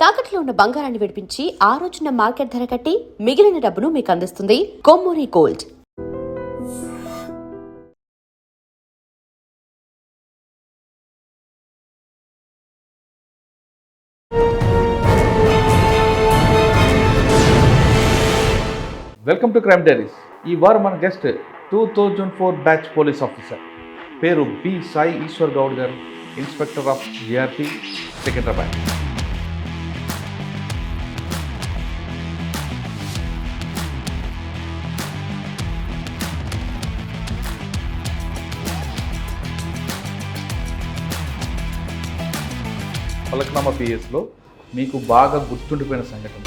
తాకట్లో ఉన్న బంగారాన్ని విడిపించి ఆ రోజున మార్కెట్ ధర కట్టి మిగిలిన డబ్బును మీకు అందిస్తుంది Kommuri gold. Welcome to crime diaries. ఈ వారం మన గెస్ట్ 2004 బ్యాచ్ పోలీస్ ఆఫీసర్, పేరు బి సాయి ఈశ్వర్ గౌడ్ గారు, ఇన్స్పెక్టర్ ఆఫ్ జిఆర్పి, సికింద్రాబాద్. పలకనామా పిఎస్లో మీకు బాగా గుర్తుండిపోయిన సంఘటన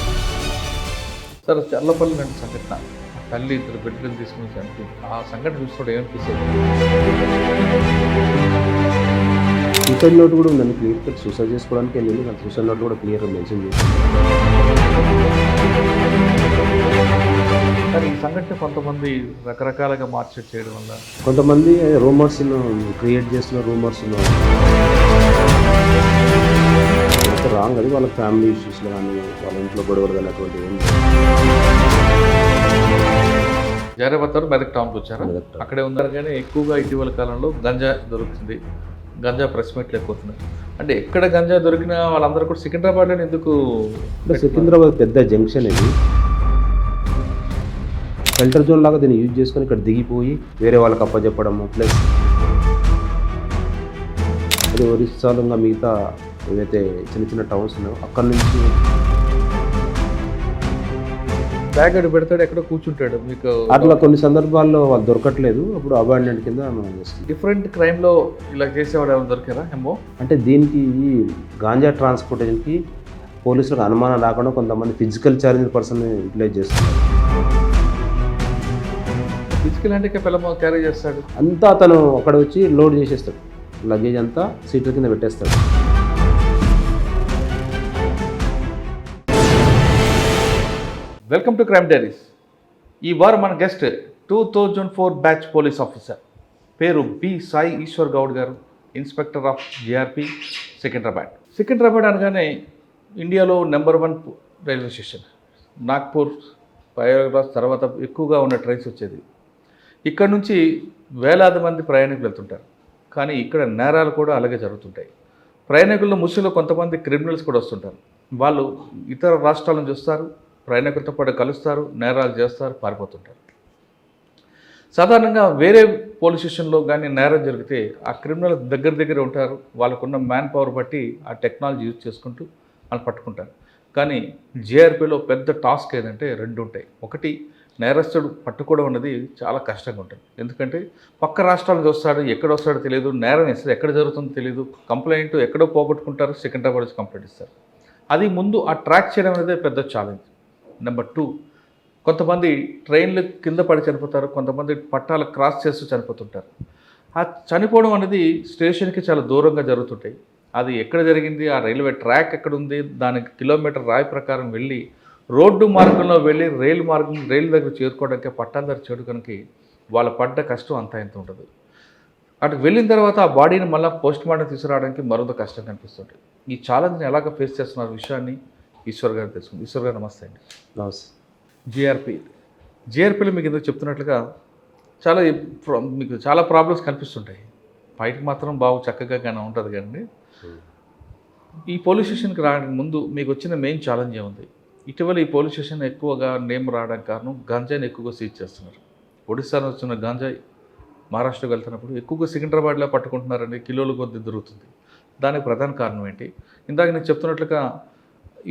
సార్, చల్లపల్లి లాంటి సంఘటన. తల్లి ఇద్దరు బిడ్డలు తీసుకుని చనిపోయింది. ఆ సంఘటన చూసినప్పుడు ఏమనిపిస్తుంది? సూసైడ్ నోట్ కూడా ఉందండి, క్లియర్ కట్. సూసైడ్ చేసుకోవడానికి వెళ్ళింది, నాకు సూసైడ్ నోట్ కూడా క్లియర్గా మెన్షన్ చేసింది. కానీ ఈ సంఘటన కొంతమంది రకరకాలుగా మార్చెట్ చేయడం వల్ల, కొంతమంది రూమర్స్ క్రియేట్ చేస్తున్న రూమర్స్ రాంగ్. అది వాళ్ళ ఫ్యామిలీ ఇష్యూస్లో కానీ వాళ్ళ ఇంట్లో గొడవలు కానీ అటువంటి ఏం జారేపత్తారు మెదక్ టౌన్కి వచ్చారు. అక్కడే ఉన్నారు. కానీ ఎక్కువగా ఇటీవల కాలంలో గంజా దొరుకుతుంది, గంజా ప్రెస్ మీట్లు ఎక్కువ అవుతున్నాయి. అంటే ఎక్కడ గంజా దొరికినా వాళ్ళందరూ కూడా సికింద్రాబాద్లో ఎందుకు? సికింద్రాబాద్ పెద్ద జంక్షన్ ఇది, షెల్టర్ జోన్ లాగా దీన్ని యూజ్ చేసుకొని ఇక్కడ దిగిపోయి వేరే వాళ్ళకి అప్పచెప్పడము. ప్లస్ అది ఒరిస్సాలుగా మిగతా ఏవైతే చిన్న చిన్న టౌన్స్ ఉన్నాయో అక్కడ నుంచి బ్యాగ్ అడు పెడతాడు, ఎక్కడో కూర్చుంటాడు. మీకు అట్లా కొన్ని సందర్భాల్లో వాళ్ళు దొరకట్లేదు, అప్పుడు అబాండెంట్ కింద మనం చేస్తాం. డిఫరెంట్ క్రైమ్లో ఇలా చేసేవాడు ఏమైనా దొరికారా ఏమో? అంటే దీనికి ఈ గాంజా ట్రాన్స్పోర్టేషన్కి పోలీసులకు అనుమానం రాకుండా కొంతమంది ఫిజికల్ ఛాలెంజ్ పర్సన్ యూటిలైజ్ చేస్తున్నారు. ఫిజికల్ అంటే పిల్లమ క్యారీ చేస్తాడు అంతా అతను అక్కడ వచ్చి లోడ్ చేసేస్తాడు, లగేజ్ అంతా సీట్ల కింద పెట్టేస్తాడు. Welcome to crime diaries. ఈ వారం మన గెస్ట్ 2004 బ్యాచ్ పోలీస్ ఆఫీసర్, పేరు బి సాయి ఈశ్వర్ గౌడ్ గారు, inspector of GRP, Secunderabad. Secunderabad అనగానే ఇండియాలో number 1 railway station. Nagpur, Prayagraj తర్వాత ఎక్కువగా ఉన్న ట్రైన్స్ వచ్చేది. ఇక్కడ నుంచి వేలాది మంది ప్రయాణికులు వెళ్తుంటారు. కానీ ఇక్కడ నేరాలు కూడా అలాగే జరుగుతుంటాయి. ప్రయాణికుల ముసుగులో కొంతమంది క్రిమినల్స్ కూడా వస్తుంటారు. వాళ్ళు ఇతర రాష్ట్రాల నుంచి వస్తారు, ప్రయాణికులతో పాటు కలుస్తారు, నేరాలు చేస్తారు, పారిపోతుంటారు. సాధారణంగా వేరే పోలీస్ స్టేషన్లో కానీ నేరం జరిగితే ఆ క్రిమినల్ దగ్గర ఉంటారు. వాళ్ళకున్న మ్యాన్ పవర్ బట్టి ఆ టెక్నాలజీ యూజ్ చేసుకుంటూ వాళ్ళు పట్టుకుంటారు. కానీ జిఆర్పిలో పెద్ద టాస్క్ ఏంటంటే 2 ఉంటాయి. ఒకటి, నేరస్తుడు పట్టుకోవడం అనేది చాలా కష్టంగా ఉంటుంది. ఎందుకంటే పక్క రాష్ట్రాల నుంచి వస్తాడు, ఎక్కడ వస్తాడో తెలియదు, నేరం ఇస్తారు ఎక్కడ జరుగుతుందో తెలియదు, కంప్లైంట్ ఎక్కడో పోగొట్టుకుంటారు, సికింద్రాబాద్ వచ్చి కంప్లైంట్ ఇస్తారు. అది ముందు ఆ ట్రాక్ చేయడం అనేది పెద్ద ఛాలెంజ్. నెంబర్ 2, కొంతమంది ట్రైన్లు కింద పడి చనిపోతారు, కొంతమంది పట్టాలు క్రాస్ చేస్తూ చనిపోతుంటారు. ఆ చనిపోవడం అనేది స్టేషన్కి చాలా దూరంగా జరుగుతుంటాయి. అది ఎక్కడ జరిగింది, ఆ రైల్వే ట్రాక్ ఎక్కడ ఉంది, దానికి కిలోమీటర్ రాయి ప్రకారం వెళ్ళి రోడ్డు మార్గంలో వెళ్ళి రైలు దగ్గర చేరుకోవడానికి, పట్టాల దగ్గర చేరుకోవడానికి వాళ్ళు పడ్డ కష్టం అంతా ఎంత ఉంటుంది. అటు వెళ్ళిన తర్వాత ఆ బాడీని మళ్ళీ పోస్ట్ మార్టం తీసుకురావడానికి మరొక కష్టం కనిపిస్తుంది. ఈ ఛాలెంజ్ని ఎలాగ ఫేస్ చేస్తున్న విషయాన్ని ఈశ్వర్ గారు తెలుసుకుంది. ఈశ్వర్ గారు నమస్తే అండి. నమస్తే. జిఆర్పిలో మీకు ఎందుకు చెప్తున్నట్లుగా మీకు చాలా ప్రాబ్లమ్స్ కనిపిస్తుంటాయి. బయటకు మాత్రం బాగా చక్కగా కానీ ఉంటుంది. కానీ ఈ పోలీస్ స్టేషన్కి రావడానికి ముందు మీకు వచ్చిన మెయిన్ ఛాలెంజ్ ఏముంది? ఇటీవల ఈ పోలీస్ స్టేషన్ ఎక్కువగా నేమ్ రావడానికి కారణం గంజాయిని ఎక్కువగా సీజ్ చేస్తున్నారు. ఒడిస్సా నుంచి వచ్చిన గంజాయి మహారాష్ట్రకి వెళ్తున్నప్పుడు ఎక్కువగా సికింద్రాబాద్లో పట్టుకుంటున్నారని కిలోల కొద్ది దొరుకుతుంది. దానికి ప్రధాన కారణం ఏంటి? ఇందాక నేను చెప్తున్నట్లుగా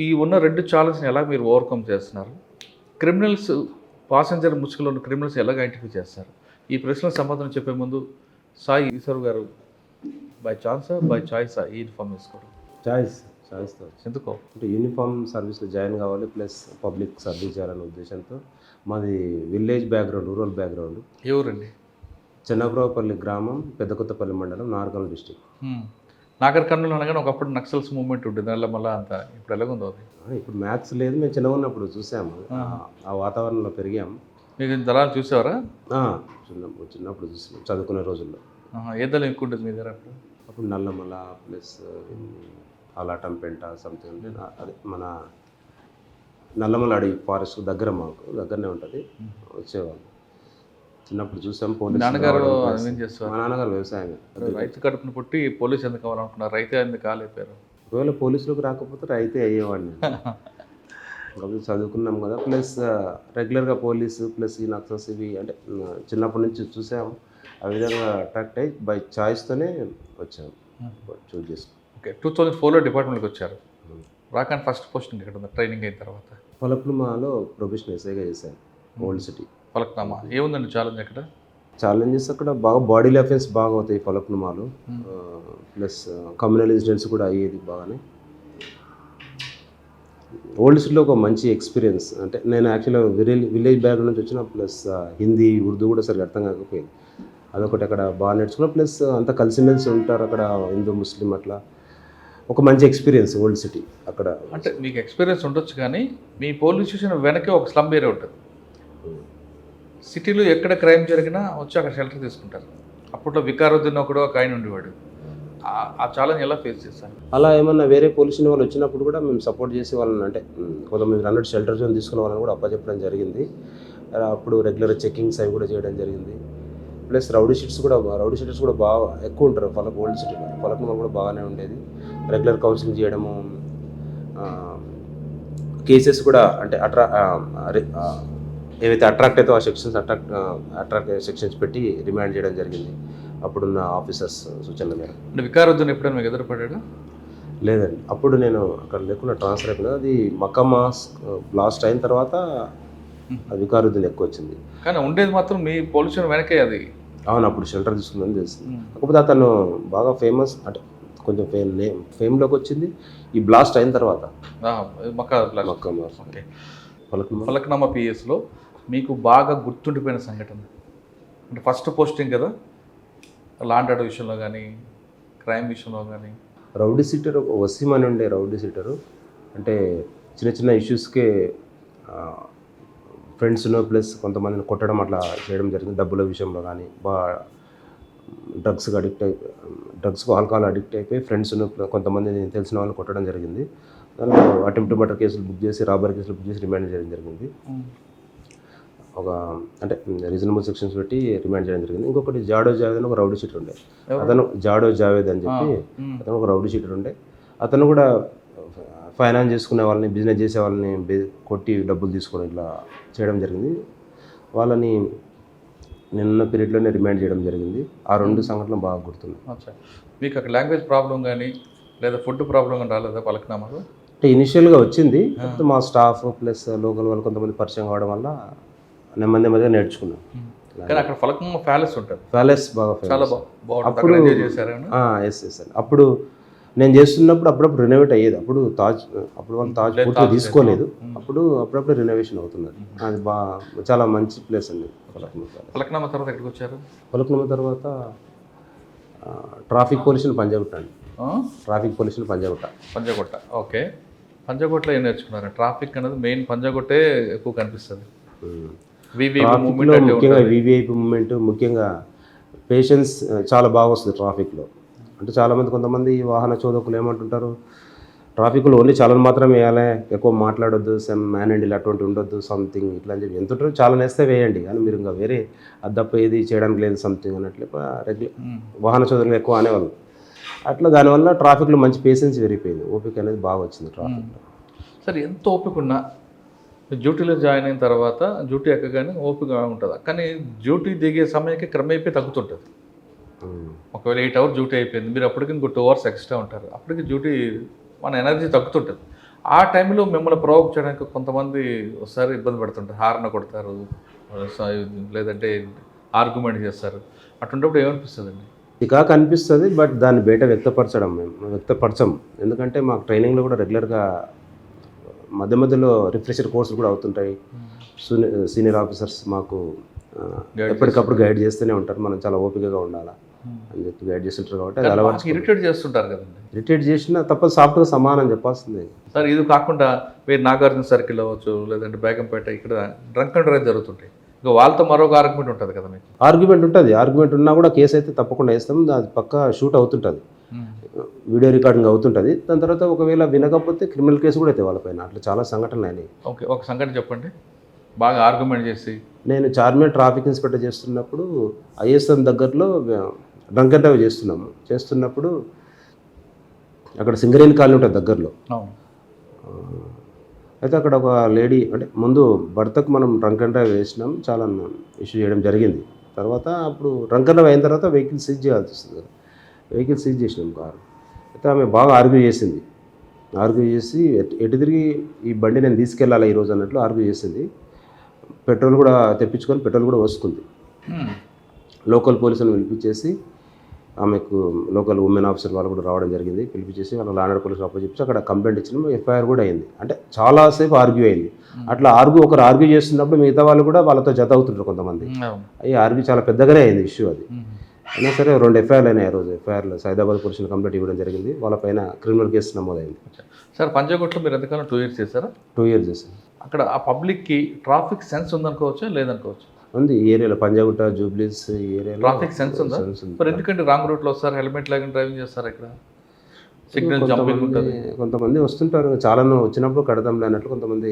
ఈ ఉన్న 2 ఛాలెంజ్ని ఎలా మీరు ఓవర్కమ్ చేస్తున్నారు? క్రిమినల్స్, పాసెంజర్ ముసుగులో ఉన్న క్రిమినల్స్ ఎలాగ ఐడెంటిఫై చేస్తారు? ఈ ప్రశ్నలకు సమాధానం చెప్పే ముందు సాయి ఈశ్వర్ గారు, బై ఛాన్సా బై చాయిసా ఈ యూనిఫామ్ వేసుకోవడం? చాయిస్. ఎందుకో అంటే యూనిఫామ్ సర్వీస్లో జాయిన్ కావాలి, ప్లస్ పబ్లిక్ సర్వీస్ చేయాలనే ఉద్దేశంతో. మాది విలేజ్ బ్యాక్గ్రౌండ్, రూరల్ బ్యాక్గ్రౌండ్. ఎవరండి? చెన్నబ్రావుపల్లి గ్రామం, పెద్దకొత్తపల్లి మండలం, నార్కల్ డిస్టిక్. నాగర్ కర్నూలు అనగానే ఒకప్పుడు నక్సల్స్ మూవ్మెంట్ ఉంటుంది, దానిలో మళ్ళీ అంత ఇప్పుడు ఎలాగుందో అది? ఇప్పుడు మ్యాథ్స్ లేదు, మేము చిన్నగా ఉన్నప్పుడు చూసాము, ఆ వాతావరణంలో పెరిగాము. మీకు దళాలు చూసేవారా? చిన్నప్పుడు చూసాము, చదువుకునే రోజుల్లో. ఏ దళం ఎక్కువ ఉంటుంది మీ దగ్గర? అప్పుడు నల్లమల ప్లస్ అలాటంపేంట సంథింగ్ అంటే అదే మన నల్లమల అడవి ఫారెస్ట్ దగ్గరనే ఉంటుంది. వచ్చేవాళ్ళు చిన్నప్పుడు చూసాం. పోలీసు నాన్నగారు రావడం ఏం చేస్తారు? మా నాన్నగారు వ్యవసాయం. రైతు కడుపును పుట్టి పోలీస్ ఎందుకు కావాలనుకున్నారు? రైతే ఎందుకు కాలేపారు? ఒకవేళ పోలీసులకు రాకపోతే రైతే అయ్యేవాడిని. కాబట్టి చదువుకున్నాం కదా, ప్లస్ రెగ్యులర్గా పోలీసు ప్లస్ ఈ నక్సల్స్ ఇవి అంటే చిన్నప్పటి నుంచి చూసాము. ఆ విధంగా అట్రాక్ట్ అయ్యి బై చాయిస్తోనే వచ్చాము, చూస్ చేసుకున్నాం. ఓకే, 2004లో డిపార్ట్మెంట్కి వచ్చారు. రాకాన్ ఫస్ట్ పోస్టింగ్ ఎక్కడ ఉంది ట్రైనింగ్ అయిన తర్వాత? ఫలక్నుమాలో ప్రొఫెషనల్ ఎస్ఐగా చేశాను, ఓల్డ్ సిటీ. ఫలక్నామా ఏముందండి ఛాలెంజ్ అక్కడ? ఛాలెంజెస్ అక్కడ బాగా బాడీలో అఫెన్స్ బాగా అవుతాయి ఫలక్నుమాలో, ప్లస్ కమ్యూనల్ ఇన్సిడెంట్స్ కూడా అయ్యేది బాగానే. ఓల్డ్ సిటీలో ఒక మంచి ఎక్స్పీరియన్స్. అంటే నేను యాక్చువల్గా విలేజ్ బ్యాక్గ్రౌండ్ నుంచి వచ్చిన, ప్లస్ హిందీ ఉర్దూ కూడా సరిగ్గా అర్థం కాకపోయింది. అదొకటి అక్కడ బాగా నేర్చుకున్నాం. ప్లస్ అంతా కలిసిమెలిసి ఉంటారు అక్కడ, హిందూ ముస్లిం అట్లా. ఒక మంచి ఎక్స్పీరియన్స్ ఓల్డ్ సిటీ అక్కడ. అంటే మీకు ఎక్స్పీరియన్స్ ఉండొచ్చు, కానీ మీ పోలీస్ స్టేషన్ వెనకే ఒక స్లమ్ ఏరియా ఉంటుంది. సిటీలో ఎక్కడ క్రైమ్ జరిగినా వచ్చి అక్కడ షెల్టర్ తీసుకుంటారు. అప్పట్లో వికారుద్దీన్ ఒకడు ఒక ఆయన ఉండేవాడు. ఆ ఛాలెంజ్ ఎలా ఫేస్ చేస్తాను? అలా ఏమన్నా వేరే పోలీస్ వాళ్ళు వచ్చినప్పుడు కూడా మేము సపోర్ట్ చేసే వాళ్ళని, అంటే కొంతమంది అన్నట్టు షెల్టర్ జోన్ తీసుకున్న వాళ్ళని కూడా అప్పచెప్పడం జరిగింది. అప్పుడు రెగ్యులర్ చెకింగ్స్ అవి కూడా చేయడం జరిగింది. ప్లస్ రౌడీ షీటర్స్ కూడా బాగా ఎక్కువ ఉంటారు ఓల్డ్ సిటీలో. ఫలక్నుమా కూడా బాగానే ఉండేది. రెగ్యులర్ కౌన్సిలింగ్ చేయడము, కేసెస్ కూడా అంటే ఏవైతే అట్రాక్ట్ అయితే ఆ సెక్షన్స్ అట్రాక్ట్ సెక్షన్స్ పెట్టి రిమాండ్ చేయడం జరిగింది అప్పుడున్న ఆఫీసర్స్ సూచనల మేర. అంటే వికారుద్దీన్ ఎప్పుడైనా మీకు ఎదురుపడ్డాడు? లేదండి, అప్పుడు నేను అక్కడ లేకుండా ట్రాన్స్ఫర్ అయిపోయింది. అది మక్కమ్మ బ్లాస్ట్ అయిన తర్వాత వికారుద్దీన్ ఎక్కువ వచ్చింది. కానీ ఉండేది మాత్రం మీ పోలీస్ స్టేషన్ వెనకే అది. అవును, అప్పుడు షెల్టర్ తీసుకుందని తెలుస్తుంది. కాకపోతే అతను బాగా ఫేమస్, అంటే కొంచెం ఫేమ్లోకి వచ్చింది ఈ బ్లాస్ట్ అయిన తర్వాత. మక్కమ్మ. ఓకే, ఫలక్నామా పిఎస్లో మీకు బాగా గుర్తుండిపోయిన సంఘటన? అంటే ఫస్ట్ పోస్టింగ్ కదా, లాండ్ ఆర్డర్ విషయంలో కానీ క్రైమ్ విషయంలో కానీ. రౌడీ షీటర్ వసీం అని ఉండే రౌడీ షీటరు. అంటే చిన్న చిన్న ఇష్యూస్కే ఫ్రెండ్స్ను ప్లస్ కొంతమందిని కొట్టడం అట్లా చేయడం జరిగింది. డబ్బుల విషయంలో కానీ డ్రగ్స్కు ఆల్కహాల్ అడిక్ట్ అయిపోయి ఫ్రెండ్స్ను కొంతమందిని తెలిసిన వాళ్ళని కొట్టడం జరిగింది. దాంట్లో అటెంప్ట్ మర్డర్ కేసులు బుక్ చేసి, రాబరీ కేసులు బుక్ చేసి రిమాండ్ చేయడం జరిగింది. ఒక అంటే రీజనబుల్ సెక్షన్స్ పెట్టి రిమాండ్ చేయడం జరిగింది. ఇంకొకటి జాడో జావేద్ అని ఒక రౌడీ షీటర్ ఉండే. అతను జాడో జావేద్ అని చెప్పి అతను ఒక రౌడీ షీటర్ ఉండే. అతను కూడా ఫైనాన్స్ చేసుకునే వాళ్ళని, బిజినెస్ చేసే వాళ్ళని కొట్టి డబ్బులు తీసుకొని ఇట్లా చేయడం జరిగింది. వాళ్ళని నిన్న పీరియడ్లోనే రిమాండ్ చేయడం జరిగింది. ఆ రెండు సంఘటనలు బాగా గుర్తున్నాయి. మీకు అక్కడ లాంగ్వేజ్ ప్రాబ్లం కానీ లేదా ఫుడ్ ప్రాబ్లం కానీ రాలేదా ఫలక్నామాలో? అంటే ఇనిషియల్గా వచ్చింది. మా స్టాఫ్ ప్లస్ లోకల్ వాళ్ళు కొంతమంది పరిచయం కావడం వల్ల నెమ్మదిగా నేర్చుకున్నాం. కానీ అక్కడ ఫలక్నామా ప్యాలెస్ ఉంటుంది. ప్యాలెస్ బాగా చాలా అప్పుడు ఎస్ అప్పుడు నేను చేస్తున్నప్పుడు అప్పుడప్పుడు రినోవేట్ అయ్యేది. అప్పుడు వాళ్ళు తాజ్ పూర్తిగా తీసుకోలేదు. అప్పుడప్పుడు రినోవేషన్ అవుతున్నది. అది చాలా మంచి ప్లేస్ అండి ఫలక్నామా. తర్వాత ఎక్కడికి వచ్చారు? ఫలక్నామా తర్వాత ట్రాఫిక్ పోలీసుని పంజాగుట్ట అండి. ట్రాఫిక్ పోలీసుని పంజాగుట్ట. ఓకే, పంజాగుట్టలో ఏం నేర్చుకున్నారు? ట్రాఫిక్ అనేది మెయిన్ పంజాగుట్టే ఎక్కువ కనిపిస్తుంది. ముఖ్యంగా వివిఐపి మూమెంట్, ముఖ్యంగా పేషెన్స్ చాలా బాగా వస్తుంది ట్రాఫిక్లో. అంటే చాలామంది కొంతమంది వాహన చోదకులు ఏమంటుంటారు, ట్రాఫిక్లో ఓన్లీ చాలను మాత్రం వేయాలి, ఎక్కువ మాట్లాడొద్దు, మ్యాన్ హ్యాండిల్ అటువంటి ఉండొద్దు సంథింగ్ ఇట్లా అని చెప్పి ఎంత ఉంటారు. చాలా వేస్తే వేయండి, కానీ మీరు ఇంకా వేరే అద్దప్ప ఏది చేయడానికి లేదు సంథింగ్ అన్నట్లు వాహన చోదకులు ఎక్కువ అనేవాళ్ళు. అట్లా దానివల్ల ట్రాఫిక్లో మంచి పేషెన్స్ పెరిగిపోయింది. ఓపిక అనేది బాగా వచ్చింది ట్రాఫిక్లో. సరే, ఎంత ఓపిక ఉన్నా డ్యూటీలో జాయిన్ అయిన తర్వాత డ్యూటీ ఎక్కగానే ఓపిక ఉంటుందా? కానీ డ్యూటీ దిగే సమయానికి క్రమేపీ తగ్గుతుంటుంది. ఒకవేళ 8 hours డ్యూటీ అయిపోయింది, మీరు అప్పటికి ఇంకో 2 hours ఎక్స్ట్రా ఉంటారు. అప్పటికి డ్యూటీ మన ఎనర్జీ తగ్గుతుంటుంది. ఆ టైంలో మిమ్మల్ని ప్రొవోక్ చేయడానికి కొంతమంది ఒకసారి ఇబ్బంది పడుతుంటారు. హార్న కొడతారు, లేదంటే ఆర్గ్యుమెంట్ చేస్తారు. అటువంటిప్పుడు ఏమనిపిస్తుందండి? చికాకు అనిపిస్తుంది, బట్ దాన్ని బయట వ్యక్తపరచం. ఎందుకంటే మాకు ట్రైనింగ్లో కూడా రెగ్యులర్గా మధ్యలో రిఫ్రెషర్ కోర్సులు కూడా అవుతుంటాయి. సీనియర్ ఆఫీసర్స్ మాకు ఎప్పటికప్పుడు గైడ్ చేస్తూనే ఉంటారు. మనం చాలా ఓపికగా ఉండాలా అని చెప్పి గైడ్ చేస్తుంటారు. కాబట్టి అది అలవాటు. ఇరిటేట్ చేస్తుంటారు కదండి. ఇరిటేట్ చేసినా తప్ప సాఫ్ట్గా సమానం చెప్పాల్సింది. సార్, ఇది కాకుండా మీరు నాగార్జున సర్కిల్ అవ్వచ్చు, లేదంటే బేగంపేట, ఇక్కడ డ్రంక్ అండ్ డ్రైవ్ జరుగుతుంటాయి. ఇక వాళ్ళతో మరొక ఆర్గ్యుమెంట్ ఉంటుంది కదా మీకు? ఆర్గ్యుమెంట్ ఉంటుంది. ఆర్గ్యుమెంట్ ఉన్నా కూడా కేసు అయితే తప్పకుండా వేస్తాం. అది పక్కా షూట్ అవుతుంటుంది. వీడియో రికార్డింగ్ అవుతుంటుంది. దాని తర్వాత ఒకవేళ వినకపోతే క్రిమినల్ కేసు కూడా అవుతాయి వాళ్ళపైన. అట్లా చాలా సంఘటనలు అయినాయి. ఓకే, ఒక సంఘటన చెప్పండి, బాగా ఆర్గ్యుమెంట్ చేసి. నేను చార్మినార్ ట్రాఫిక్ ఇన్స్పెక్టర్ చేస్తున్నప్పుడు ఐఎస్ఎం దగ్గరలో డ్రంక్ అండ్ డ్రైవ్ చేస్తున్నప్పుడు అక్కడ సింగరేణి కాలనీ ఉంటుంది దగ్గరలో. అవును. అయితే అక్కడ ఒక లేడీ, అంటే ముందు భర్తకు మనం డ్రంక్ అండ్ డ్రైవ్ వేసినాం, చాలా ఇష్యూ చేయడం జరిగింది. తర్వాత అప్పుడు డ్రంక్ అండ్ డ్రైవ్ అయిన తర్వాత వెహికల్ సీజ్ చేయాల్సి వస్తుంది కదా, వెహికల్ సీజ్ చేసినాం కారు. అయితే ఆమె బాగా ఆర్గ్యూ చేసింది. ఆర్గ్యూ చేసి ఎటు తిరిగి ఈ బండి నేను తీసుకెళ్ళాలి ఈరోజు అన్నట్లు ఆర్గ్యూ చేసింది. పెట్రోల్ కూడా తెప్పించుకొని పెట్రోల్ కూడా వస్తుంది. లోకల్ పోలీసులను పిలిపించేసి ఆమెకు లోకల్ ఉమెన్ ఆఫీసర్ వాళ్ళు కూడా రావడం జరిగింది. పిలిపించేసి వాళ్ళ లాండర్ పోలీసులు అప్పచెప్పి అక్కడ కంప్లైంట్ ఇచ్చినాం. ఎఫ్ఐఆర్ కూడా అయింది. అంటే చాలాసేపు ఆర్గ్యూ అయింది. అట్లా ఒకరు ఆర్గ్యూ చేస్తున్నప్పుడు మిగతా వాళ్ళు కూడా వాళ్ళతో జత అవుతుంటారు కొంతమంది. ఈ ఆర్గ్యూ చాలా పెద్దగానే అయింది ఇష్యూ అది. అయినా సరే 2 ఎఫ్ఐఆర్లు అయినాయి ఆ రోజు. ఎఫ్ఐఆర్లో సైదాబాద్ పోలీసులు కంప్లైంట్ ఇవ్వడం జరిగింది. వాళ్ళపైన క్రిమినల్ కేసు నమోదైంది. సార్, పంజాగుట్టలో మీరు ఎంతకాలం 2 years చేశారా? 2 years చేశాను. అక్కడ ఆ పబ్లిక్కి ట్రాఫిక్ సెన్స్ ఉందనుకోవచ్చా లేదనుకోవచ్చు? ఉంది ఈ ఏరియాలో, పంజాగుట్ట జూబ్లీస్ ఈ ఏరియాలో ట్రాఫిక్ సెన్స్ ఉందా? మరి ఎందుకంటే రాంగ్ రూట్లో వస్తారు, హెల్మెట్ లేకుండా డ్రైవింగ్ చేస్తారు. ఇక్కడ సిగ్నల్ జంపింగ్ ఉంటుంది. కొంతమంది వస్తుంటారు, చాలా వచ్చినప్పుడు కడతాంలే అన్నట్లు. కొంతమంది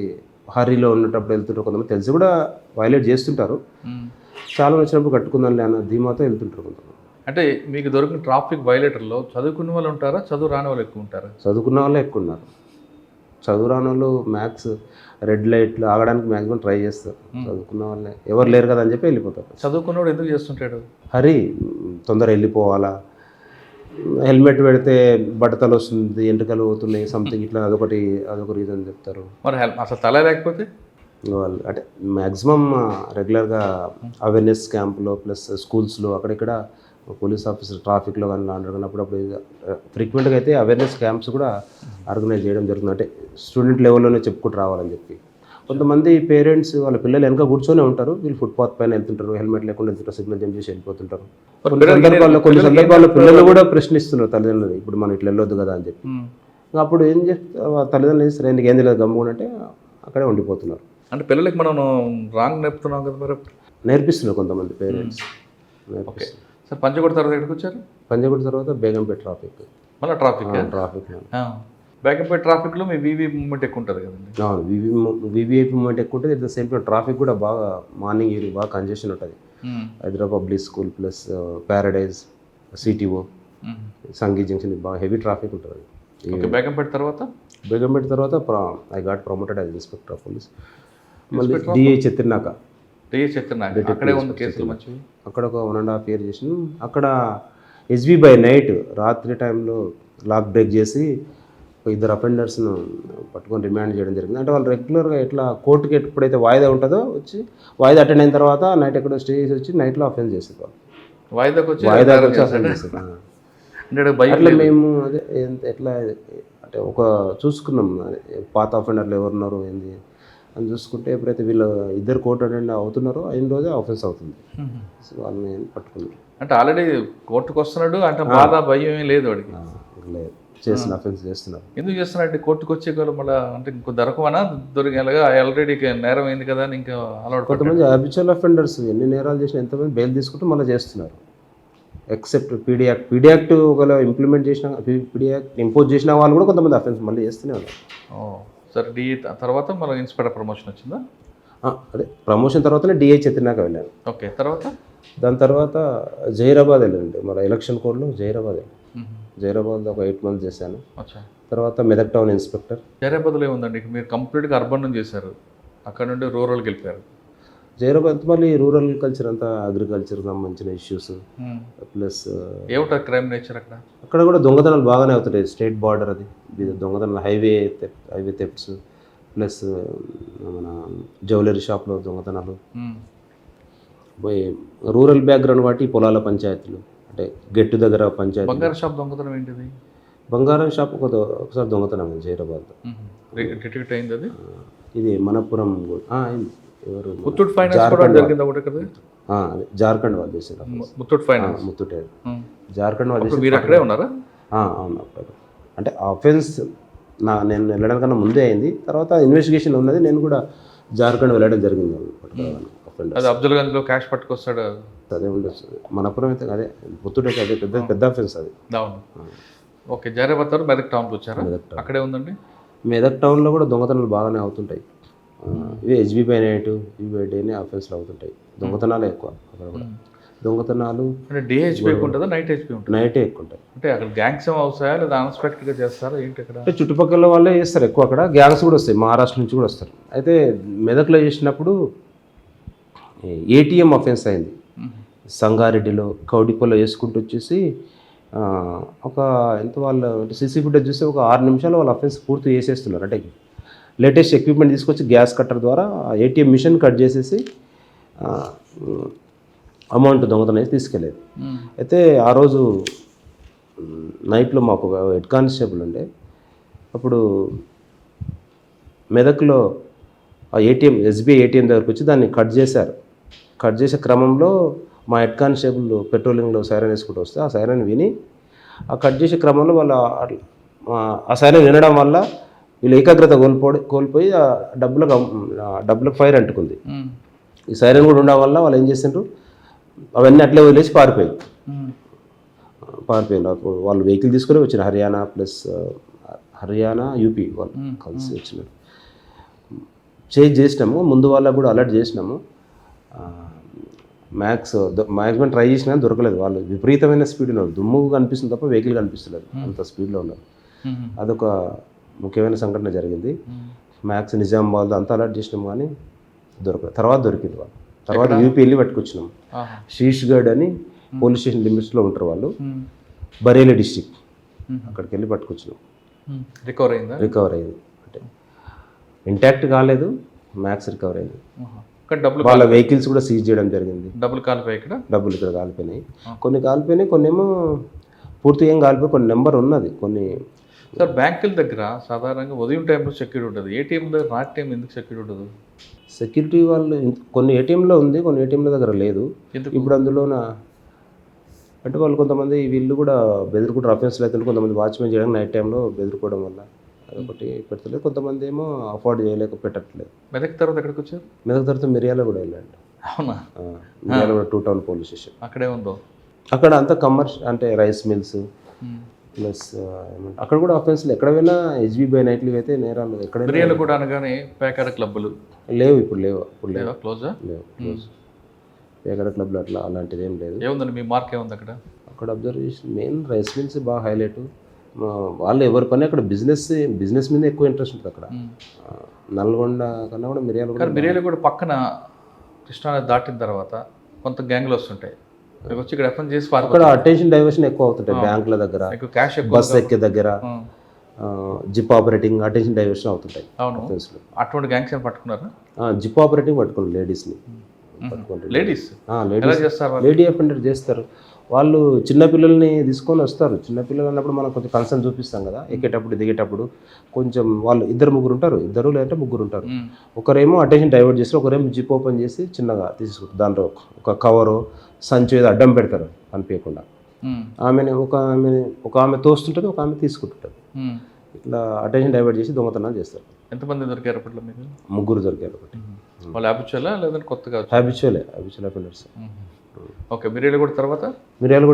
హర్రీలో ఉన్నప్పుడు వెళ్తుంటారు. కొంతమంది తెలిసి కూడా వైలేట్ చేస్తుంటారు. చాలా వచ్చినప్పుడు కట్టుకుందాంలే అన్న ధీమాతో వెళ్తుంటారు కొంతమంది. అంటే మీకు దొరికిన ట్రాఫిక్ వైలేటర్లో చదువుకున్న వాళ్ళు ఉంటారా, చదువు రాని వాళ్ళు ఎక్కువ ఉంటారా? చదువుకున్న వాళ్ళే ఎక్కువ ఉన్నారు. చదువు రాని వాళ్ళు మ్యాక్స్ రెడ్ లైట్లు ఆగడానికి మ్యాక్సిమం ట్రై చేస్తారు. చదువుకున్న వాళ్ళే ఎవరు లేరు కదా అని చెప్పి వెళ్ళిపోతారు. చదువుకున్నవాడు ఎందుకు చేస్తుంటాడు? హరి తొందర వెళ్ళిపోవాలా, హెల్మెట్ పెడితే బట్టతలు వస్తుంది, ఎంట్రుకలు పోతున్నాయి, సంథింగ్ ఇట్లా అదొక రీజన్ చెప్తారు. మరి అసలు తల లేకపోతే వాళ్ళు అంటే మ్యాక్సిమం రెగ్యులర్గా అవేర్నెస్ క్యాంపులో ప్లస్ స్కూల్స్లో అక్కడిక్కడ పోలీస్ ఆఫీసర్ ట్రాఫిక్లో కానీ అన్నప్పుడు ఫ్రీక్వెంట్గా అయితే అవేర్నెస్ క్యాంప్స్ కూడా ఆర్గనైజ్ చేయడం జరుగుతుంది. అంటే స్టూడెంట్ లెవెల్లోనే చెప్పుకుంటూ రావాలని చెప్పి. కొంతమంది పేరెంట్స్ వాళ్ళ పిల్లలు వెనక కూర్చొనే ఉంటారు, వీళ్ళు ఫుట్పాత్ పైన వెళ్తుంటారు, హెల్మెట్ లేకుండా వెళ్తుంటారు, సిగ్నల్ జంప్ చేసి వెళ్ళిపోతుంటారు. కొన్ని సందర్భాల్లో పిల్లలు కూడా ప్రశ్నిస్తున్నారు తల్లిదండ్రులు, ఇప్పుడు మనం ఇట్లా వెళ్ళొద్దు కదా అని చెప్పి. అప్పుడు ఏం చేస్తారు తల్లిదండ్రులు, సరే నీకు ఏం తెలియదు గమ్మున అంటే అక్కడే ఉండిపోతున్నారు. అంటే పిల్లలకి మనం రాంగ్ నేర్పుతున్నాం కదా మరి? నేర్పిస్తున్నారు కొంతమంది పేరెంట్స్. ఓకే సార్, పంజాగుట్ట తర్వాత ఎక్కడికి వచ్చారు? పంజాగుట్ట తర్వాత బేగంపేట ట్రాఫిక్. మళ్ళీ ట్రాఫిక్ బేగంపేట ట్రాఫిక్లో మీ వీవీ మూవ్మెంట్ ఎక్కువ ఉంటుంది కదండి? వీవీఐపీ మూవ్మెంట్ ఎక్కువ ఉంటుంది. At the same time traffic కూడా బాగా మార్నింగ్ ఈవినింగ్ బాగా కంజెషన్ ఉంటుంది. Hyderabad public school plus Paradise, CTO, sangeet junction బాగా హెవీ ట్రాఫిక్ ఉంటుంది. బేగంపేట తర్వాత I got promoted as inspector of police. మళ్ళీ డిఐ చెత్తినాక అక్కడే ఉంది కేసులు మంచివి. అక్కడ ఒక 1.5 years చేసినాం. అక్కడ ఎస్బీ బై నైట్ రాత్రి టైంలో లాక్ బ్రేక్ చేసి 2 అఫెండర్స్ను పట్టుకొని రిమాండ్ చేయడం జరిగింది. అంటే వాళ్ళు రెగ్యులర్గా ఎట్లా కోర్టుకి ఎప్పుడైతే వాయిదా ఉంటుందో వచ్చి వాయిదా అటెండ్ అయిన తర్వాత నైట్ ఎక్కడో స్టే చేసి వచ్చి నైట్లో అఫెన్స్ చేసేది వాళ్ళు. వాయిదాకి వచ్చి అఫెన్స్ చేసేది. అట్లా మేము అదే ఎట్లా అంటే ఒక చూసుకున్నాం పాత అఫెండర్లు ఎవరున్నారు ఏంది అని చూసుకుంటే ఎప్పుడైతే వీళ్ళు 2 కోర్టు అటెండ్ అవుతున్నారో అయిన రోజే ఆఫెన్స్ అవుతుంది. సో వాళ్ళని పట్టుకున్నారు. అంటే ఆల్రెడీ కోర్టుకు వస్తున్నాడు అంటే బాధ భయం ఏమీ లేదు వాడికి? లేదు, చేసిన అఫెన్స్ చేస్తున్నారు. ఎందుకు చేస్తున్నాడు? కోర్టుకు వచ్చే మళ్ళీ అంటే ఇంకో దొరకవనా దొరికేలాగా ఆల్రెడీ నేరం అయింది కదా అని ఇంకా అలవాటు. కొంతమంది హ్యాబిచువల్ అఫెండర్స్ ఎన్ని నేరాలు చేసినా ఎంతమంది బెయిల్ తీసుకుంటూ మళ్ళీ చేస్తున్నారు. ఎక్సెప్ట్ పీడీ యాక్ట్ ఒకవేళ ఇంప్లిమెంట్ చేసిన పీడీ యాక్ట్ ఇంపోజ్ చేసిన వాళ్ళు కూడా కొంతమంది అఫెన్స్ మళ్ళీ చేస్తూనే ఉన్నారు. సరే, డిఏ తర్వాత మళ్ళీ ఇన్స్పెక్టర్ ప్రమోషన్ వచ్చిందా? అదే ప్రమోషన్ తర్వాతనే డిఐ చెత్తినాక వెళ్ళాను. ఓకే, తర్వాత దాని తర్వాత జైరాబాద్ వెళ్ళండి, మన ఎలక్షన్ కోడ్లో జైరాబాద్ జైరాబాద్లో ఒక 8 months చేశాను. తర్వాత మెదక్ టౌన్ ఇన్స్పెక్టర్. జైరాబాద్లో ఏముందండి, మీరు కంప్లీట్గా అర్బన్ చేశారు, అక్కడ నుండి రూరల్కి వెళ్ళిపోయారు. జైరాబాద్ మళ్ళీ రూరల్ కల్చర్ అంతా అగ్రికల్చర్కి సంబంధించిన ఇష్యూస్ ప్లస్ ఏమిటా క్రైమ్ నేచర్ అక్కడ కూడా దొంగతనాలు బాగానే అవుతాయి. స్టేట్ బార్డర్ అది దొంగతనాలు, హైవే థెఫ్ట్స్ ప్లస్ మన జ్యువెలరీ షాప్లో దొంగతనాలు. రూరల్ బ్యాక్గ్రౌండ్ బట్టి పొలాల పంచాయతీలు అంటే గెట్టు దగ్గర పంచాయతీ. బంగారం షాప్ దొంగతనం ఏంటిది? బంగారం షాప్ ఒకసారి దొంగతనం జైరాబాద్లో డిటెక్ట్ అయింది. అది ఇది మనపురం అయింది. ఎవరు ముత్తూట్ ఫైనాన్స్ జార్ఖండ్ వాళ్ళు చేశారు. ముత్తూట్ ఫైనాన్స్ జార్ఖండ్ వాళ్ళు మీరు అక్కడే ఉన్నారా? అవును. అంటే అఫెన్స్ నేను వెళ్ళడం కన్నా ముందే అయింది. తర్వాత ఇన్వెస్టిగేషన్ ఉన్నది, నేను కూడా జార్ఖండ్ వెళ్ళడం జరిగింది. అది అఫ్జల్గంజ్లో క్యాష్ పట్టుకొస్తాడు, అదే ఉండొచ్చు. మనపురం అయితే అదే ముత్తూట్ అయితే అదే పెద్ద అఫెన్స్ అది. ఓకే, జారేబాద్ తర్వాత మెదక్ టౌన్కి వచ్చారా? మెదక్ టౌన్. అక్కడే ఉందండి. మెదక్ టౌన్లో కూడా దొంగతనాలు బాగానే అవుతుంటాయి. ఇవి హెచ్బీ నైట్ హెచ్బీ డే ఆఫెన్స్లు అవుతుంటాయి. దొంగతనాలు ఎక్కువ అక్కడ కూడా. దొంగతనాలు అంటే డే హెచ్పీ ఉంటుందా, నైట్ హెచ్పీ ఉంటుంది? నైటే ఎక్కువ ఉంటాయి. అంటే అక్కడ గ్యాంగ్స్ ఏమో అవుతాయా లేదా అన్ఎక్స్పెక్టెడ్గా చేస్తారా ఏంటి అక్కడ? అంటే చుట్టుపక్కల వాళ్ళే చేస్తారు ఎక్కువ. అక్కడ గ్యాంగ్స్ కూడా వస్తాయి, మహారాష్ట్ర నుంచి కూడా వస్తారు. అయితే మెదక్లో చేసినప్పుడు ఏటీఎం అఫెన్స్ అయింది. సంగారెడ్డిలో కౌడిపల్లో వేసుకుంటూ వచ్చేసి ఒక ఎంత వాళ్ళు సీసీ ఫుటేజ్ చూస్తే ఒక 6 నిమిషాలు వాళ్ళ అఫెన్స్ పూర్తి చేసేస్తున్నారు. అంటే లేటెస్ట్ ఎక్విప్మెంట్ తీసుకొచ్చి గ్యాస్ కట్టర్ ద్వారా ఏటీఎం మిషన్ కట్ చేసేసి అమౌంట్ దొంగతనం వేసి తీసుకెళ్ళేది. అయితే ఆ రోజు నైట్లో మాకు ఒక హెడ్ కానిస్టేబుల్ ఉండే. అప్పుడు మెదక్లో ఆ ఏటీఎం ఎస్బీఐ ఏటీఎం దగ్గరకు వచ్చి దాన్ని కట్ చేశారు. కట్ చేసే క్రమంలో మా హెడ్ కానిస్టేబుల్ పెట్రోలింగ్లో సైరన్ వేసుకుంటూ వస్తే ఆ సైరన్ విని ఆ కట్ చేసే క్రమంలో వాళ్ళ ఆ సైరన్ వినడం వల్ల వీళ్ళు ఏకాగ్రత కోల్పోయి ఆ డబ్బులకు ఫైర్ అంటుకుంది. ఈ సైరన్ కూడా ఉండడం వల్ల వాళ్ళు ఏం చేసిండ్రు, అవన్నీ అట్లే వదిలేసి పారిపోయారు. వాళ్ళు వెహికల్ తీసుకొని వచ్చిన హర్యానా యూపీ వాళ్ళు కలిసి వచ్చినారు. చేసినాము, ముందు వాళ్ళకు కూడా అలర్ట్ చేసినాము. మ్యాక్సిమం ట్రై చేసినా దొరకలేదు. వాళ్ళు విపరీతమైన స్పీడ్ ఉన్నారు, దుమ్ము కనిపిస్తుంది తప్ప వెహికల్ కనిపిస్తలేదు, అంత స్పీడ్లో ఉన్నారు. అదొక ముఖ్యమైన సంఘటన జరిగింది. మ్యాక్స్ నిజామాబాద్ అంతా అలర్ట్ చేసినాము కానీ దొరకలేదు. తర్వాత దొరికింది వాళ్ళు. తర్వాత యూపీ వెళ్ళి పట్టుకొచ్చినాం. శీష్గఢ్ అని పోలీస్ స్టేషన్ లిమిట్స్లో ఉంటారు వాళ్ళు, బరేలీ డిస్టిక్. అక్కడికి వెళ్ళి పట్టుకొచ్చినాం. రికవర్ అయింది. అంటే ఇంటాక్ట్ కాలేదు, మ్యాక్స్ రికవర్ అయింది. వాళ్ళ వెహికల్స్ కూడా సీజ్ చేయడం జరిగింది. డబ్బులు ఇక్కడ కాలిపోయినాయి. కొన్ని కాలిపోయినాయి, కొన్ని ఏమో పూర్తిగా ఏం కాలిపోయి, కొన్ని నెంబర్ ఉన్నది. కొన్ని సార్ బ్యాంకుల దగ్గర సాధారణంగా ఉదయం టైంలో సెక్యూరిటీ ఉంటుంది, ఏటీఎం దగ్గర రాత్రి టైం ఎందుకు సెక్యూరిటీ ఉండదు? సెక్యూరిటీ వాళ్ళు కొన్ని ఏటీఎంలో ఉంది, కొన్ని ఏటీఎంల దగ్గర లేదు. ఇప్పుడు అందులోన అంటే వాళ్ళు కొంతమంది వీళ్ళు కూడా బెదిరికుంటారు. అఫెన్స్లో అయితే కొంతమంది వాచ్మెన్ చేయడానికి నైట్ టైంలో బెదిరికోవడం వల్ల అదొకటి పెట్టలేదు. కొంతమంది ఏమో అఫోర్డ్ చేయలేక పెట్టట్లేదు. మెదక్ తర్వాత ఎక్కడికి వచ్చారు? మెదక్ తర్వాత మిర్యాల కూడా వెళ్ళండి. అవునా? మిర్యాల కూడా 2 టౌన్ పోలీస్ స్టేషన్. అక్కడే ఉందో? అక్కడ అంతా కమర్షియల్ అంటే రైస్ మిల్స్ ప్లస్ అక్కడ కూడా అఫెన్స్లు ఎక్కడ పోయినా హెచ్బీ నైట్లు అయితే నేరాలు ఎక్కడ మిర్యాల కూడా అనగానే పేకాడ క్లబ్బులు లేవు. ఇప్పుడు లేవు క్లోజా? లేవు. పేకాడ క్లబ్లు అట్లా అలాంటిది ఏం లేదు. ఏముందండి మీ మార్క్ ఏముంది అక్కడ? అక్కడ అబ్జర్వేషన్ మెయిన్ రైస్ మిల్స్ బాగా హైలైట్. వాళ్ళు ఎవరి పని అక్కడ బిజినెస్ మీద ఎక్కువ ఇంట్రెస్ట్ ఉంటుంది అక్కడ. నల్గొండ కన్నా కూడా మిర్యాల కూడా పక్కన కృష్ణానది దాటిన తర్వాత కొంత గ్యాంగ్లు వస్తుంటాయి. వచ్చి ఇక్కడ ఎఫ్ఎన్ చేసి అక్కడ అటెన్షన్ డైవర్షన్ ఎక్కువ అవుతుంటాయి. బ్యాంకుల దగ్గర, క్యాష్ బస్ ఎక్కే దగ్గర, జిప్ ఆపరేటింగ్ అటెన్షన్ డైవర్షన్ అవుతుంటాయి. అవును, అటువంటి గ్యాంగ్స్ ఏం పట్టుకున్నారా? జిప్ ఆపరేటింగ్ పట్టుకున్నారు లేడీస్ని. లేడీ అఫెండర్ చేస్తారు. వాళ్ళు చిన్నపిల్లల్ని తీసుకొని వస్తారు. చిన్నపిల్లలు అన్నప్పుడు మనం కొంచెం కన్సర్న్ చూపిస్తాం కదా, ఎక్కేటప్పుడు దిగేటప్పుడు. కొంచెం వాళ్ళు 2-3 ఉంటారు, 2 లేదంటే 3 ఉంటారు. ఒకరేమో అటెన్షన్ డైవర్ట్ చేస్తారు, ఒకరేమో జిప్ ఓపెన్ చేసి చిన్నగా తీసుకుంటారు. దాంట్లో ఒక కవరు సంచి ఏదో అడ్డం పెడతారు కనిపించకుండా. ఒక ఆమె తోస్తుంటుంది, ఒక ఆమె తీసుకుంటుంటుంది. ఇట్లా అటెన్షన్ డైవర్ట్ చేసి దొంగతనాలు చేస్తారు. ఎంతమంది దొరికారు అప్పట్లో మీకు? 3 దొరికారు. ఒకటి వాళ్ళు హ్యాబిచువలా లేదంటే కొత్తగా? Habitual offenders. ఓకే, మిర్యాల కూడా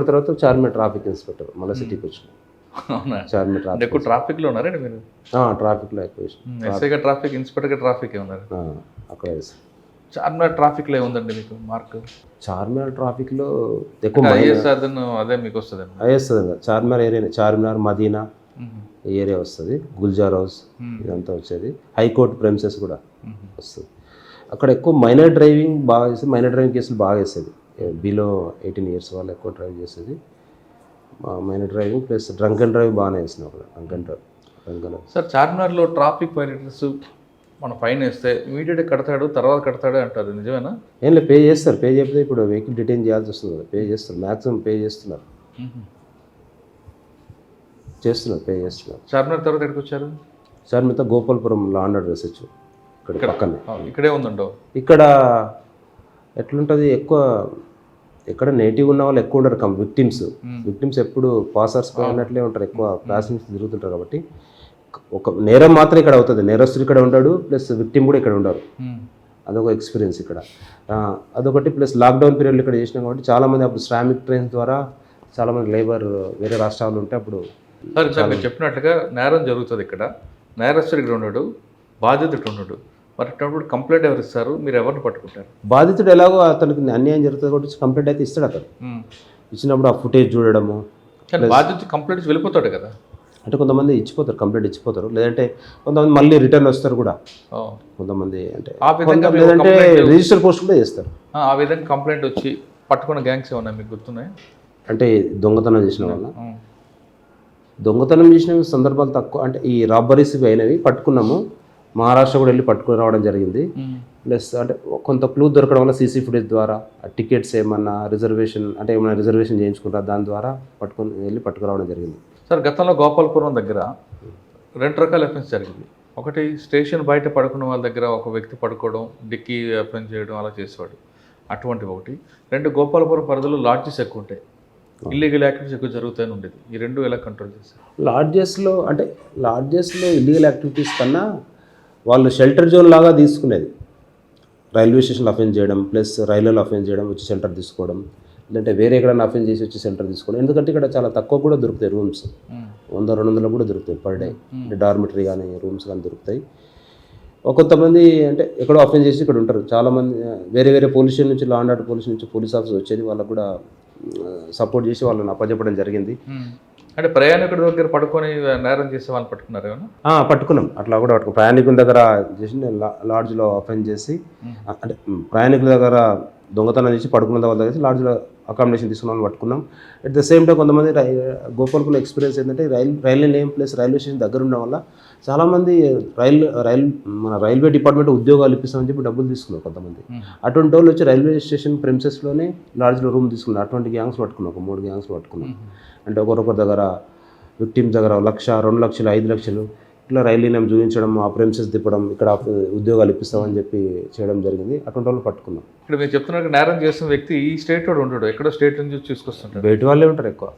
తర్వాత చార్మినార్ ట్రాఫిక్ ఇన్స్పెక్టర్ మళ్ళీ సిటీకి వచ్చినాం. చార్మినార్ ట్రాఫిక్ ఎక్కువ ట్రాఫిక్లో ఉన్నారండి మీరు? ట్రాఫిక్లో ఎక్కువ ఎస్ఐగా ట్రాఫిక్, ఇన్స్పెక్టర్గా ట్రాఫిక్ ఉన్నారు అక్కడ. చార్మినార్ ట్రాఫిక్లో ఏముందండి మీకు మార్క్? చార్మినార్ ట్రాఫిక్లో ఎక్కువ అదే మీకు వస్తుంది కదా. చార్మినార్ ఏరియా, చార్మినార్, మదీనా ఏరియా వస్తుంది. గుల్జార్ హౌస్ ఇదంతా వచ్చేది. హైకోర్టు ప్రెమిసెస్ కూడా వస్తుంది. అక్కడ ఎక్కువ మైనర్ డ్రైవింగ్ బాగా చేసేది, మైనర్ డ్రైవింగ్ కేసులు బాగా వేసేది. బిలో 18 ఇయర్స్ వాళ్ళు ఎక్కువ డ్రైవ్ చేసేది. Minor driving plus drunk and drive బాగానే వేసినాం అక్కడ. డ్రంక్ అండ్ సార్ చార్మినార్లో ట్రాఫిక్ వైలేటర్స్ మన ఫైన్ వేస్తే ఇమీడియట్గా కడతాడు, తర్వాత కడతాడు అంటారు, నిజమేనా? ఏం లేదు, పే చేస్తారు. పే చేయకపోతే ఇప్పుడు వెహికల్ డిటైన్ చేయాల్సి వస్తుంది కదా, పే చేస్తారు. మ్యాక్సిమం పే చేస్తున్నారు. పే చేస్తున్నారు. చార్మినార్ తర్వాత ఎక్కడికి వచ్చారు? Charminar Gopalpuram law and order research ఇక్కడ పక్కనే. ఇక్కడే ఉందండో. ఇక్కడ ఎట్లుంటుంది, ఎక్కడ నేటివ్ ఉన్న వాళ్ళు ఎక్కువ ఉండరు. విక్టిమ్స్ ఎప్పుడు పాసర్స్ అన్నట్లే ఉంటారు, ఎక్కువ ప్యాసింజర్స్ తిరుగుతుంటారు. కాబట్టి ఒక నేరం మాత్రం ఇక్కడ అవుతుంది. నేరస్తుడు ఇక్కడ ఉంటాడు, ప్లస్ విక్టిమ్ కూడా ఇక్కడ ఉండరు. అదొక ఎక్స్పీరియన్స్ ఇక్కడ. అదొకటి ప్లస్ లాక్డౌన్ పీరియడ్లో ఇక్కడ చేసినాం కాబట్టి చాలామంది అప్పుడు శ్రామిక్ ట్రైన్స్ ద్వారా చాలామంది లేబర్ వేరే రాష్ట్రాలు ఉంటే అప్పుడు సార్ ఇందాక మీరు చెప్పినట్టుగా నేరం జరుగుతుంది ఇక్కడ, నేరస్తుడు ఇక్కడ ఉన్నాడు, బాధితుడు ఉన్నాడు. మరి అటువంటి కంప్లైంట్ ఎవరు ఇస్తారు, మీరు ఎవరిని పట్టుకుంటారు? బాధితుడు ఎలాగో అతనికి అన్యాయం జరుగుతుంది కాబట్టి కంప్లైంట్ అయితే ఇస్తాడు అతను. ఇచ్చినప్పుడు ఆ ఫుటేజ్ చూడడము. కానీ బాధితుడు కంప్లైంట్ వెళ్ళిపోతాడు కదా. అంటే కొంతమంది ఇచ్చిపోతారు, కంప్లైంట్ ఇచ్చిపోతారు, లేదంటే కొంతమంది మళ్ళీ రిటర్న్ వస్తారు కూడా. కొంతమంది అంటే ఆ విధంగా లేదంటే రిజిస్టర్ పోస్ట్ కూడా చేస్తారు. ఆ విధంగా కంప్లైంట్ వచ్చి పట్టుకున్న గ్యాంగ్స్ ఏమన్నా మీకు గుర్తున్నాయి? అంటే దొంగతనం చేసిన వల్ల దొంగతనం చేసిన సందర్భాలు తక్కువ. అంటే ఈ రాబరీస్ అయినవి పట్టుకున్నాము, మహారాష్ట్ర కూడా వెళ్ళి పట్టుకుని రావడం జరిగింది. ప్లస్ అంటే కొంత క్లూ దొరకడం వల్ల సీసీ ఫుటేజ్ ద్వారా టికెట్స్ ఏమన్నా రిజర్వేషన్ అంటే ఏమైనా రిజర్వేషన్ చేయించుకుంటారా దాని ద్వారా పట్టుకురావడం జరిగింది. సార్ గతంలో గోపాల్పురం దగ్గర 2 రకాల ఎఫెన్స్ జరిగింది. ఒకటి స్టేషన్ బయట పడుకున్న వాళ్ళ దగ్గర ఒక వ్యక్తి పడుకోవడం, డిక్కీ ఎఫెన్స్ చేయడం అలా చేసేవాడు, అటువంటి ఒకటి. 2 గోపాలపురం పరిధిలో లాడ్జెస్ ఎక్కువ ఉంటాయి, ఇల్లీగల్ యాక్టివిటీస్ ఎక్కువ జరుగుతూనే ఉండేది. ఈ 2 ఎలా కంట్రోల్ చేస్తారు? లాడ్జెస్లో ఇల్లీగల్ యాక్టివిటీస్ కన్నా వాళ్ళు షెల్టర్ జోన్ లాగా తీసుకునేది. రైల్వే స్టేషన్లో అఫెన్స్ చేయడం, ప్లస్ రైల్వేలో అఫెన్స్ చేయడం, వచ్చి సెంటర్ తీసుకోవడం, లేదంటే వేరే ఎక్కడైనా అఫెన్స్ చేసి వచ్చి సెంటర్ తీసుకోవడం. ఎందుకంటే ఇక్కడ చాలా తక్కువ కూడా దొరుకుతాయి రూమ్స్, 100-200 కూడా దొరుకుతాయి పర్ డే. అంటే డార్మిటరీ కానీ రూమ్స్ కానీ దొరుకుతాయి. కొంతమంది అంటే ఎక్కడో అఫెన్స్ చేసి ఇక్కడ ఉంటారు. చాలామంది వేరే వేరే పోలీస్ స్టేషన్ నుంచి, లా అండ్ ఆర్డర్ పోలీస్ నుంచి పోలీస్ ఆఫీసర్ వచ్చేది, వాళ్ళకు కూడా సపోర్ట్ చేసి వాళ్ళని అప్పచెప్పడం జరిగింది. అంటే ప్రయాణికుడి దగ్గర పడుకొని నేరం చేసే వాళ్ళని పట్టుకున్నారు ఏమన్నా? పట్టుకున్నాం, అట్లా కూడా పట్టుకున్నాం. ప్రయాణికుల దగ్గర చేసి లాడ్జ్లో అఫెన్స్ చేసి, అంటే ప్రయాణికుల దగ్గర దొంగతనం చేసి పడుకున్న వాళ్ళ దగ్గర లాడ్జ్లో అకామిడేషన్ తీసుకున్న వాళ్ళు పట్టుకున్నాం. అట్ ద సేమ్ టైం కొంతమంది గోపాల్పురం ఎక్స్పీరియన్స్ ఏంటంటే railway name plus railway station దగ్గర ఉండడం వల్ల చాలామంది మన రైల్వే డిపార్ట్మెంట్ ఉద్యోగాలు ఇప్పిస్తామని చెప్పి డబ్బులు తీసుకున్నారు కొంతమంది. అటువంటి వాళ్ళు వచ్చి రైల్వే స్టేషన్ ప్రెమిసెస్లోనే లాడ్జ్లో రూమ్ తీసుకున్నారు. అటువంటి గ్యాంగ్స్ పట్టుకున్నాం, ఒక 3 గ్యాంగ్స్ పట్టుకున్నాం. అంటే ఒకరొకరి దగ్గర విక్టిమ్స్ దగ్గర 1 లక్ష, 2 లక్షలు, 5 లక్షలు ఇట్లా రైల్వే నేమ్ చూపించడం, ఆ ప్రెమిసెస్ తిప్పడం, ఇక్కడ ఉద్యోగాలు ఇప్పిస్తామని చెప్పి చేయడం జరిగింది. అటువంటి వాళ్ళు పట్టుకున్నాం. ఇక్కడ మీరు చెప్తున్నారు నేరం చేసిన వ్యక్తి ఈ స్టేట్ వాడు ఉంటాడు, ఎక్కడో స్టేట్ నుంచి చూసుకొస్తుంటాడు. బయట వాళ్ళే ఉంటారు ఎక్కువ,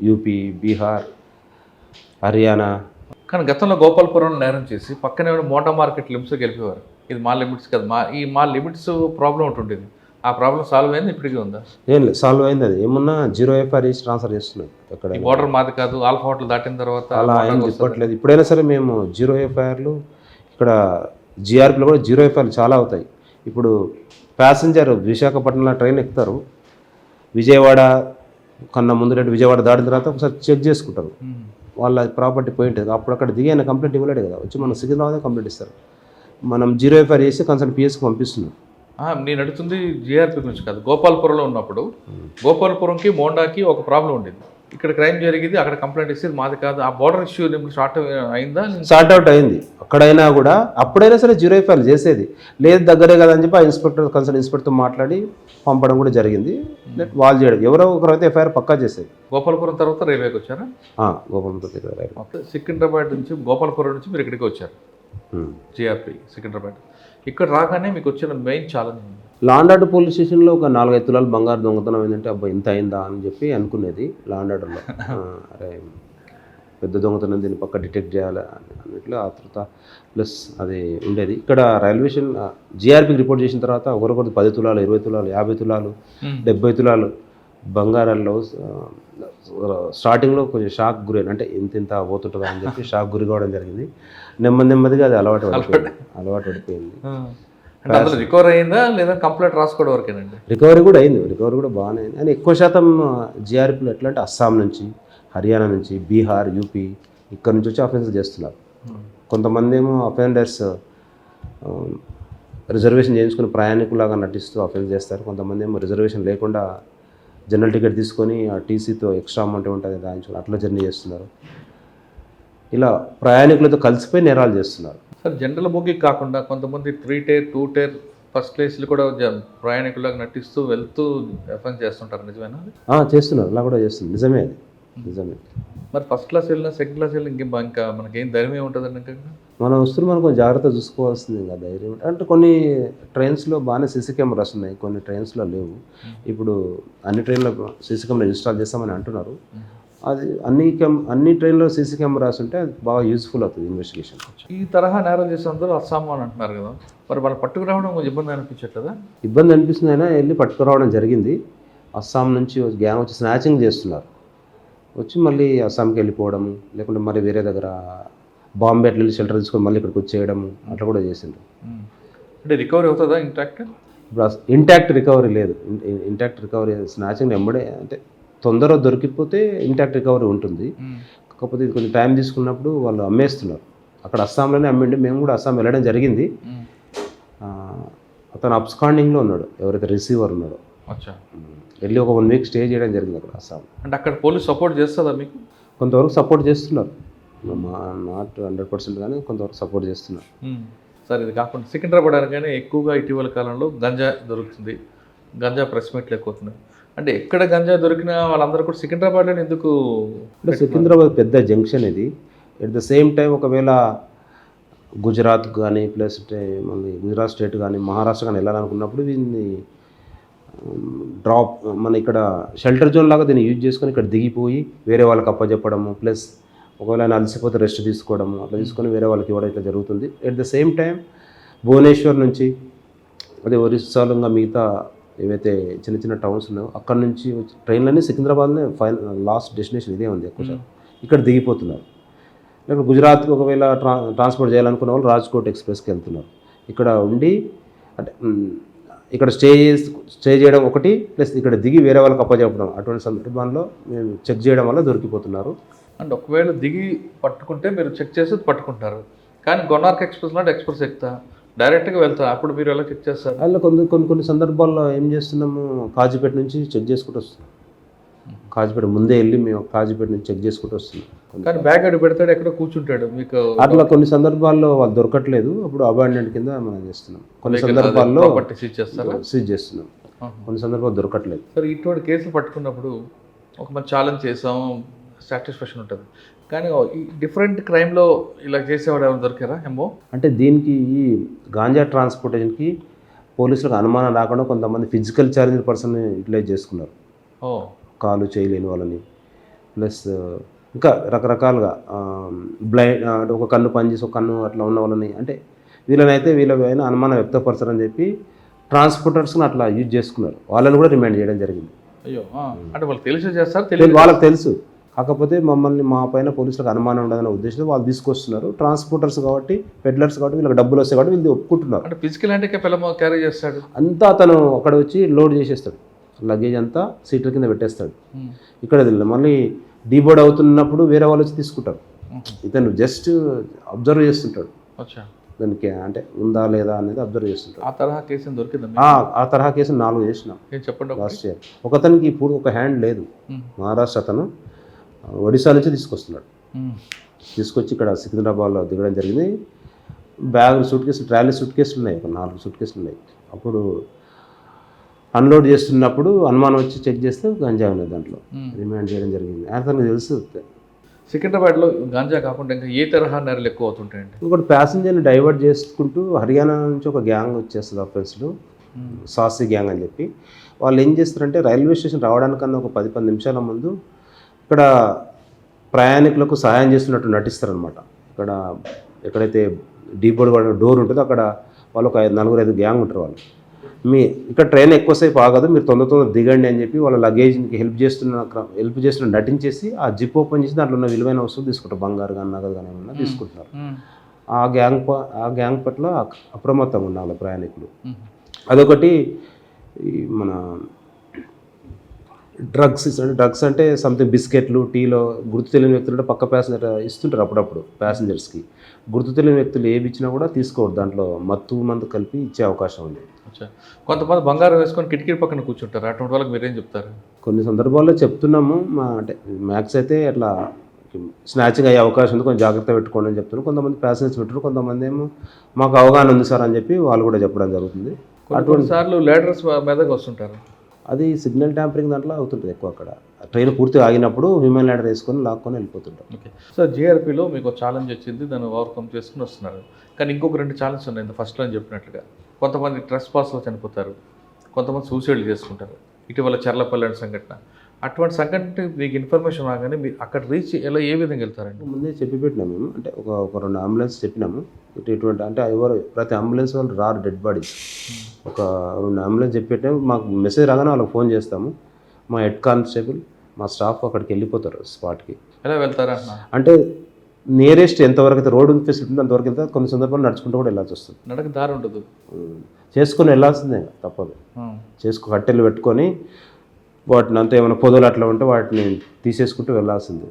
యూపీ, బీహార్, హర్యానా. కానీ గతంలో గోపాల్పురం నేరం చేసి పక్కనే మోటార్ మార్కెట్ లిమిట్స్కి వెళ్ళిపోయారు. ఇది మా లిమిట్స్ కదా, మా లిమిట్స్ ప్రాబ్లం ఒకటి ఉండేది. ఆ ప్రాబ్లం సాల్వ్ అయింది, ఇప్పటికీ ఉందా? ఏం లేదు, సాల్వ్ అయింది. అది ఏమన్నా 0 FIR వేసి ట్రాన్స్ఫర్ చేస్తున్నాం. ఎక్కడ బోర్డర్ మాది కాదు, ఆల్ఫా హోటల్ దాటిన తర్వాత అలా ఏం చెప్పట్లేదు. ఇప్పుడైనా సరే మేము 0 FIRలు ఇక్కడ GRPలో కూడా 0 FIRలు చాలా అవుతాయి. ఇప్పుడు ప్యాసింజర్ విశాఖపట్నంలో ట్రైన్ ఎక్కుతారు, విజయవాడ కన్నా ముందు విజయవాడ దాటిన తర్వాత ఒకసారి చెక్ చేసుకుంటారు వాళ్ళ ప్రాపర్టీ పోయి ఉంటుంది. అప్పుడు అక్కడ దిగి ఆయన కంప్లైంట్ ఇవ్వలేడు కదా, వచ్చి మనం సికింద్రాబాద్ కంప్లైంట్ ఇస్తారు. మనం 0 FIR చేసి కన్సల్ట్ PSకి పంపిస్తున్నాం. నేను అడుగుతుంది GRP గురించి కాదు. గోపాల్పురంలో ఉన్నప్పుడు గోపాల్పురంకి మోండాకి ఒక ప్రాబ్లం ఉండేది. ఇక్కడ క్రైమ్ జరిగింది, అక్కడ కంప్లైంట్ ఇస్తే మాది కాదు. ఆ బోర్డర్ ఇష్యూ స్టార్ట్ అయిందా? సార్ట్ అవుట్ అయింది. అక్కడైనా కూడా అప్పుడైనా సరే 0 FIR చేసేది లేదు, దగ్గరే కదా అని చెప్పి ఆ కన్సల్ట్ ఇన్స్పెక్టర్తో మాట్లాడి పంపడం కూడా జరిగింది. వాళ్ళు చేయడం, ఎవరో ఒకరైతే FIR పక్కా చేసేది. గోపాల్పురం తర్వాత రైల్వేకి వచ్చారా? గోపాల్పురం సికింద్రాబాద్ నుంచి, గోపాల్పురం నుంచి మీరు ఇక్కడికి వచ్చారు GRP సికింద్రాబాద్. ఇక్కడ రాగానే మీకు వచ్చిన main challenge law and order police స్టేషన్లో ఒక 4-5 తులాలు బంగారు దొంగతనం ఏంటంటే అబ్బా ఇంత అయిందా అని చెప్పి అనుకునేది లా అండ్ ఆర్డర్లో. అరే పెద్ద దొంగతనం, దీన్ని పక్క డిటెక్ట్ చేయాలి అన్నట్లు ఆతృత ప్లస్ అది ఉండేది. ఇక్కడ రైల్వే స్టేషన్ GRPకి రిపోర్ట్ చేసిన తర్వాత ఒకరొకరు 10 తులాలు, 20 తులాలు, 50 తులాలు, 70 తులాలు బంగారాల్లో స్టార్టింగ్లో కొంచెం షాక్ గురైన, అంటే ఇంత పోతుంటుందా అని చెప్పి షాక్ గురి కావడం జరిగింది. నెమ్మదిగా అది అలవాటు పడిపోయింది. రికవర్ అయిందా లేదా కంప్లైంట్ రాసుకోవడం వరకేనండి? రికవరీ కూడా అయింది, రికవరీ కూడా బాగానే అయింది. అని ఎక్కువ శాతం GRPలో ఎట్లా అంటే అస్సాం నుంచి, హర్యానా నుంచి, బీహార్, యూపీ ఇక్కడ నుంచి వచ్చి అఫెన్స్ చేస్తున్నారు. కొంతమంది ఏమో అఫెండర్స్ రిజర్వేషన్ చేయించుకుని ప్రయాణికులాగా నటిస్తూ అఫెన్స్ చేస్తారు. కొంతమంది ఏమో రిజర్వేషన్ లేకుండా జనరల్ టికెట్ తీసుకొని ఆ టీసీతో ఎక్స్ట్రా అమౌంట్ ఉంటుంది రాయించుకొని అట్లా జర్నీ చేస్తున్నారు. ఇలా ప్రయాణికులతో కలిసిపోయి నేరాలు చేస్తున్నారు. సార్ జనరల్ బోగి కాకుండా కొంతమంది 3 టైర్ 2 టైర్ ఫస్ట్ క్లాస్లు కూడా ప్రయాణికులకు నటిస్తూ వెళ్తూ ఎఫెన్స్ చేస్తుంటారు, నిజమేనా? చేస్తున్నారు, అలా కూడా చేస్తున్నారు, నిజమే అది, నిజమే. మరి ఫస్ట్ క్లాస్ వెళ్ళినా సెకండ్ క్లాస్ వెళ్ళినా ఇంకా మనకేం ధైర్యం ఉంటుందండి? ఇంకా మన వస్తువులు మనం కొంచెం జాగ్రత్త చూసుకోవాల్సింది ఇంకా ధైర్యం. అంటే కొన్ని ట్రైన్స్లో బాగానే సీసీ కెమెరాస్ ఉన్నాయి, కొన్ని ట్రైన్స్లో లేవు. ఇప్పుడు అన్ని ట్రైన్లో సీసీ కెమెరా ఇన్స్టాల్ చేస్తామని అంటున్నారు. అది అన్ని ట్రైన్లో సీసీ కెమెరాస్ ఉంటే అది బాగా యూజ్ఫుల్ అవుతుంది ఇన్వెస్టిగేషన్. ఈ తరహా నేరం చేసేందుకు అస్సాం అని అంటున్నారు కదా, మరి వాళ్ళు పట్టుకురావడం కొంచెం ఇబ్బంది అనిపించట్లేదా? ఇబ్బంది అనిపిస్తుంది, అయినా వెళ్ళి పట్టుకురావడం జరిగింది. అస్సాం నుంచి గ్యాంగ్ వచ్చి స్నాచింగ్ చేస్తున్నారు. వచ్చి మళ్ళీ అస్సాంకి వెళ్ళిపోవడము, లేకుంటే మరి వేరే దగ్గర బాంబే అట్లా వెళ్ళి షెల్టర్ తీసుకొని మళ్ళీ ఇక్కడికి వచ్చేయడము అట్లా కూడా చేసిండ్రు. అంటే రికవరీ అవుతుందా ఇంటాక్ట్? ఇప్పుడు ఇంటాక్ట్ రికవరీ లేదు. ఇంటాక్ట్ రికవరీ స్నాచింగ్ ఎంబడే అంటే తొందరగా దొరికిపోతే ఇంటాక్ట్ రికవరీ ఉంటుంది. కాకపోతే ఇది కొంచెం టైం తీసుకున్నప్పుడు వాళ్ళు అమ్మేస్తున్నారు. అక్కడ అస్సాంలోనే అమ్మిండి, మేము కూడా అస్సాం వెళ్ళడం జరిగింది. అతను అబ్స్కాండింగ్లో ఉన్నాడు, ఎవరైతే రిసీవర్ ఉన్నాడో. అచ్చా. వెళ్ళి ఒక 1 వీక్ స్టే చేయడం జరిగింది అక్కడ అస్సాం. అంటే అక్కడ పోలీస్ సపోర్ట్ చేస్తుందా మీకు? కొంతవరకు సపోర్ట్ చేస్తున్నారు, నాట్ 100% కానీ కొంతవరకు సపోర్ట్ చేస్తున్నారు. సరే, ఇది కాకుండా సికింద్రాబాద్ అనగానే ఎక్కువగా ఇటీవల కాలంలో గంజా దొరుకుతుంది, గంజా ప్రెస్ మీట్లు ఎక్కువ అవుతున్నాయి. అంటే ఎక్కడ గంజా దొరికినా వాళ్ళందరూ కూడా సికింద్రాబాద్లో ఎందుకు? అంటే సికింద్రాబాద్ పెద్ద జంక్షన్ ఇది. ఎట్ ద సేమ్ టైం ఒకవేళ గుజరాత్ కానీ ప్లస్ మళ్ళీ గుజరాత్ స్టేట్ కానీ మహారాష్ట్ర కానీ వెళ్ళాలనుకున్నప్పుడు దీన్ని డ్రాప్ మన ఇక్కడ షెల్టర్ జోన్ లాగా దీన్ని యూజ్ చేసుకొని ఇక్కడ దిగిపోయి వేరే వాళ్ళకి అప్పచెప్పడము, ప్లస్ ఒకవేళ ఆయన అలసిపోతే రెస్ట్ తీసుకోవడము అట్లా తీసుకొని వేరే వాళ్ళకి ఇవ్వడం ఇట్లా జరుగుతుంది. At the same time Bhubaneswar నుంచి అదే ఒరిస్సాలో ఇంకా మిగతా ఏవైతే చిన్న చిన్న టౌన్స్ ఉన్నాయో అక్కడ నుంచి ట్రైన్లన్నీ సికింద్రాబాద్నే లాస్ట్ డెస్టినేషన్ ఇదే ఉంది ఎక్కువ శాతం. ఇక్కడ దిగిపోతున్నారు. లేకపోతే గుజరాత్కి ఒకవేళ ట్రాన్స్పోర్ట్ చేయాలనుకున్న వాళ్ళు రాజ్కోట్ ఎక్స్ప్రెస్కి వెళ్తున్నారు. ఇక్కడ ఉండి అంటే ఇక్కడ స్టే చేయడం ఒకటి, ప్లస్ ఇక్కడ దిగి వేరే వాళ్ళకి అప్పచెప్పడం, అటువంటి సందర్భంలో మేము చెక్ చేయడం వల్ల దొరికిపోతున్నారు. అంటే ఒకవేళ దిగి పట్టుకుంటే మీరు చెక్ చేసి పట్టుకుంటారు, కానీ గొన్నార్క్ ఎక్స్ప్రెస్ లాంటి ఎక్స్ప్రెస్ ఎక్కుతా డైరెక్ట్గా వెళ్తా, అప్పుడు మీరు ఎలా చెక్ చేస్తారు? అలా కొన్ని సందర్భాల్లో ఏం చేస్తున్నాము, కాజీపేట నుంచి చెక్ చేసుకుంటూ వస్తున్నాం. కాజీపేట ముందే వెళ్ళి మేము కాజీపేట నుంచి చెక్ చేసుకుంటూ వస్తున్నాం. కానీ బ్యాగ్ అడ్డు పెడతాడు, ఎక్కడ కూర్చుంటాడు మీకు. అట్లా కొన్ని సందర్భాల్లో వాళ్ళు దొరకట్లేదు, అప్పుడు అబాండెంట్ కింద మనం చేస్తున్నాం. కొన్ని సందర్భాల్లో సీజ్ చేస్తున్నాం, కొన్ని సందర్భాల్లో దొరకట్లేదు. సరే, ఇటువంటి కేసులు పట్టుకున్నప్పుడు ఒక మంచి ఛాలెంజ్ చేసాం, సాటిస్ఫాక్షన్ ఉంటుంది. కానీ ఈ డిఫరెంట్ క్రైమ్లో ఇలా చేసేవాడు ఎవరు దొరికారా ఏమో? అంటే దీనికి ఈ గాంజా ట్రాన్స్పోర్టేషన్కి పోలీసులకు అనుమానం రాకుండా కొంతమంది ఫిజికల్ ఛాలెంజ్ పర్సన్ యూటిలైజ్ చేసుకున్నారు. కాలు చేయలేని వాళ్ళని, ప్లస్ ఇంకా రకరకాలుగా బ్లైండ్ అంటే ఒక కన్ను పనిచేసి ఒక కన్ను అట్లా ఉన్న వాళ్ళని, అంటే వీళ్ళనైతే వీళ్ళపైన అనుమానం వ్యక్తపరచరని చెప్పి ట్రాన్స్పోర్టర్స్ని అట్లా యూజ్ చేసుకున్నారు. వాళ్ళని కూడా రిమాండ్ చేయడం జరిగింది. అయ్యో, అంటే వాళ్ళు తెలిసి చేస్తారు, తెలియదు వాళ్ళకి తెలుసు. కాకపోతే మా పైన పోలీసులకు అనుమానం ఉండదనే ఉద్దేశంతో వాళ్ళు తీసుకొస్తున్నారు. ట్రాన్స్పోర్టర్స్ కాబట్టి, పెడ్లర్స్ కాబట్టి వీళ్ళకి డబ్బులు వస్తాయి కాబట్టి వీళ్ళు ఒప్పుకుంటున్నారు. అంటే ఫిజికల్ అంటే క్యారీ చేస్తాడు అంతా అతను అక్కడ వచ్చి లోడ్ చేసేస్తాడు, లగేజ్ అంతా సీట్ల కింద పెట్టేస్తాడు. ఇక్కడ మళ్ళీ డీబోర్డ్ అవుతున్నప్పుడు వేరే వాళ్ళు వచ్చి తీసుకుంటారు. ఇతను జస్ట్ అబ్జర్వ్ చేస్తుంటాడు దానికి, అంటే ఉందా లేదా అనేది అబ్జర్వ్ చేస్తుంటాడు. ఆ తరహా కేసు దొరికింది. ఆ తరహా కేసు 4 చేసినాం చెప్పండి. లాస్ట్ ఇయర్ ఒకతనికి ఇప్పుడు ఒక హ్యాండ్ లేదు, మహారాష్ట్ర అతను ఒడిశా నుంచి తీసుకొస్తున్నాడు. తీసుకొచ్చి ఇక్కడ సికింద్రాబాద్లో దిగడం జరిగింది. బ్యాగ్ సూట్ కేసులు, ట్రాలీ సూట్ కేసులు ఉన్నాయి, ఒక 4 సూట్ కేసులు ఉన్నాయి. అప్పుడు అన్లోడ్ చేస్తున్నప్పుడు అనుమానం వచ్చి చెక్ చేస్తే గంజా ఉన్నది, దాంట్లో రిమాండ్ చేయడం జరిగింది. అతనికి తెలుసు. సికింద్రాబాద్లో గాంజా కాకుండా ఇంకా ఏ తరహా నేరాలు ఎక్కువ అవుతుంటాయండి? ఇంకోటి ప్యాసింజర్ని డైవర్ట్ చేసుకుంటూ హర్యానా నుంచి ఒక గ్యాంగ్ వచ్చేస్తుంది అఫెన్స్లు, సాసి గ్యాంగ్ అని చెప్పి. వాళ్ళు ఏం చేస్తారంటే రైల్వే స్టేషన్ రావడానికన్నా ఒక 10-15 నిమిషాల ముందు ఇక్కడ ప్రయాణికులకు సహాయం చేస్తున్నట్టు నటిస్తారనమాట. ఇక్కడ ఎక్కడైతే డీబోర్డ్ డోర్ ఉంటుందో అక్కడ వాళ్ళు ఒక 4-5 గ్యాంగ్ ఉంటారు. వాళ్ళు ఇక్కడ ట్రైన్ ఎక్కువసేపు ఆగదు, మీరు తొందర దిగండి అని చెప్పి వాళ్ళ లగేజ్కి హెల్ప్ చేస్తున్న నటించేసి ఆ జిప్ ఓపెన్ చేసి దాంట్లో ఉన్న విలువైన వస్తువులు తీసుకుంటారు, బంగారు కానీ నగదు కానీ ఏమన్నా తీసుకుంటున్నారు. ఆ గ్యాంగ్ పట్ల అప్రమత్తంగా ఉండాలి ప్రయాణికులు. అదొకటి. మన డ్రగ్స్ అంటే సంథింగ్ బిస్కెట్లు, టీలో గుర్తు తెలియని వ్యక్తులు పక్క ప్యాసింజర్ ఇస్తుంటారు అప్పుడప్పుడు ప్యాసింజర్స్కి. గుర్తు తెలియని వ్యక్తులు ఏవి ఇచ్చినా కూడా తీసుకోవద్దు, దాంట్లో మత్తు మందు కలిపి ఇచ్చే అవకాశం ఉంది. కొంతమంది బంగారం వేసుకొని కిటికీ పక్కన కూర్చుంటారు, అటువంటి వాళ్ళకి మీరేం చెప్తారు? కొన్ని సందర్భాల్లో చెప్తున్నాము, అంటే మ్యాక్స్ అయితే అట్లా స్నాచింగ్ అయ్యే అవకాశం ఉంది, కొంచెం జాగ్రత్త పెట్టుకోండి అని చెప్తున్నారు. కొంతమంది ప్యాసింజర్స్ పెట్టారు, కొంతమంది ఏమో మాకు అవగాహన ఉంది సార్ అని చెప్పి వాళ్ళు కూడా చెప్పడం జరుగుతుంది. అటువంటి సార్లు లీడర్స్ మీదకి వస్తుంటారు. అది సిగ్నల్ ట్యాంపరింగ్ దాంట్లో అవుతుంటుంది ఎక్కువ. అక్కడ ట్రైన్ పూర్తిగా ఆగినప్పుడు హ్యూమన్ ల్యాడర్ వేసుకొని లాక్కొని వెళ్ళిపోతుంటారు. ఓకే సార్, జీఆర్పీలో మీకు ఛాలెంజ్ వచ్చింది, దాన్ని ఓవర్కమ్ చేసుకుని వస్తున్నారు. కానీ ఇంకొక 2 ఛాలెంజ్ ఉన్నాయి. ఫస్ట్లో అని చెప్పినట్లుగా కొంతమంది ట్రెస్ పాస్లో చనిపోతారు, కొంతమంది సూసైడ్ చేసుకుంటారు. ఇటీవల చర్లపల్లి సంఘటన, అటువంటి సంఘటన మీకు ఇన్ఫర్మేషన్ రాగానే మీరు అక్కడ రీచ్ ఏ విధంగా వెళ్తారండి? ముందే చెప్పి పెట్టినాము మేము, అంటే ఒక 2 అంబులెన్స్ చెప్పినాము. ఇటువంటి అంటే ఎవరు ప్రతి అంబులెన్స్ వాళ్ళు రారు, డెడ్ బాడీస్. ఒక 2 అంబులెన్స్ చెప్పి పెట్టాము. మాకు మెసేజ్ రాగానే వాళ్ళకి ఫోన్ చేస్తాము. మా హెడ్ కానిస్టేబుల్, మా స్టాఫ్ అక్కడికి వెళ్ళిపోతారు స్పాట్కి. ఎలా వెళ్తారా అన్న? అంటే నియరెస్ట్ ఎంతవరకు అయితే రోడ్డు ఫెసిలిటీ ఉందో అంతవరకు వెళ్తే కొన్ని సందర్భాలు నడుచుకుంటూ కూడా వెళ్ళాల్సి వస్తుంది. నడక దారి ఉండదు, చేసుకొని వెళ్ళాల్సిందే, తప్పదు. కట్టెలు పెట్టుకొని వాటిని అంతా ఏమైనా పొదలు అట్లా ఉంటే వాటిని తీసేసుకుంటూ వెళ్ళాల్సిందే.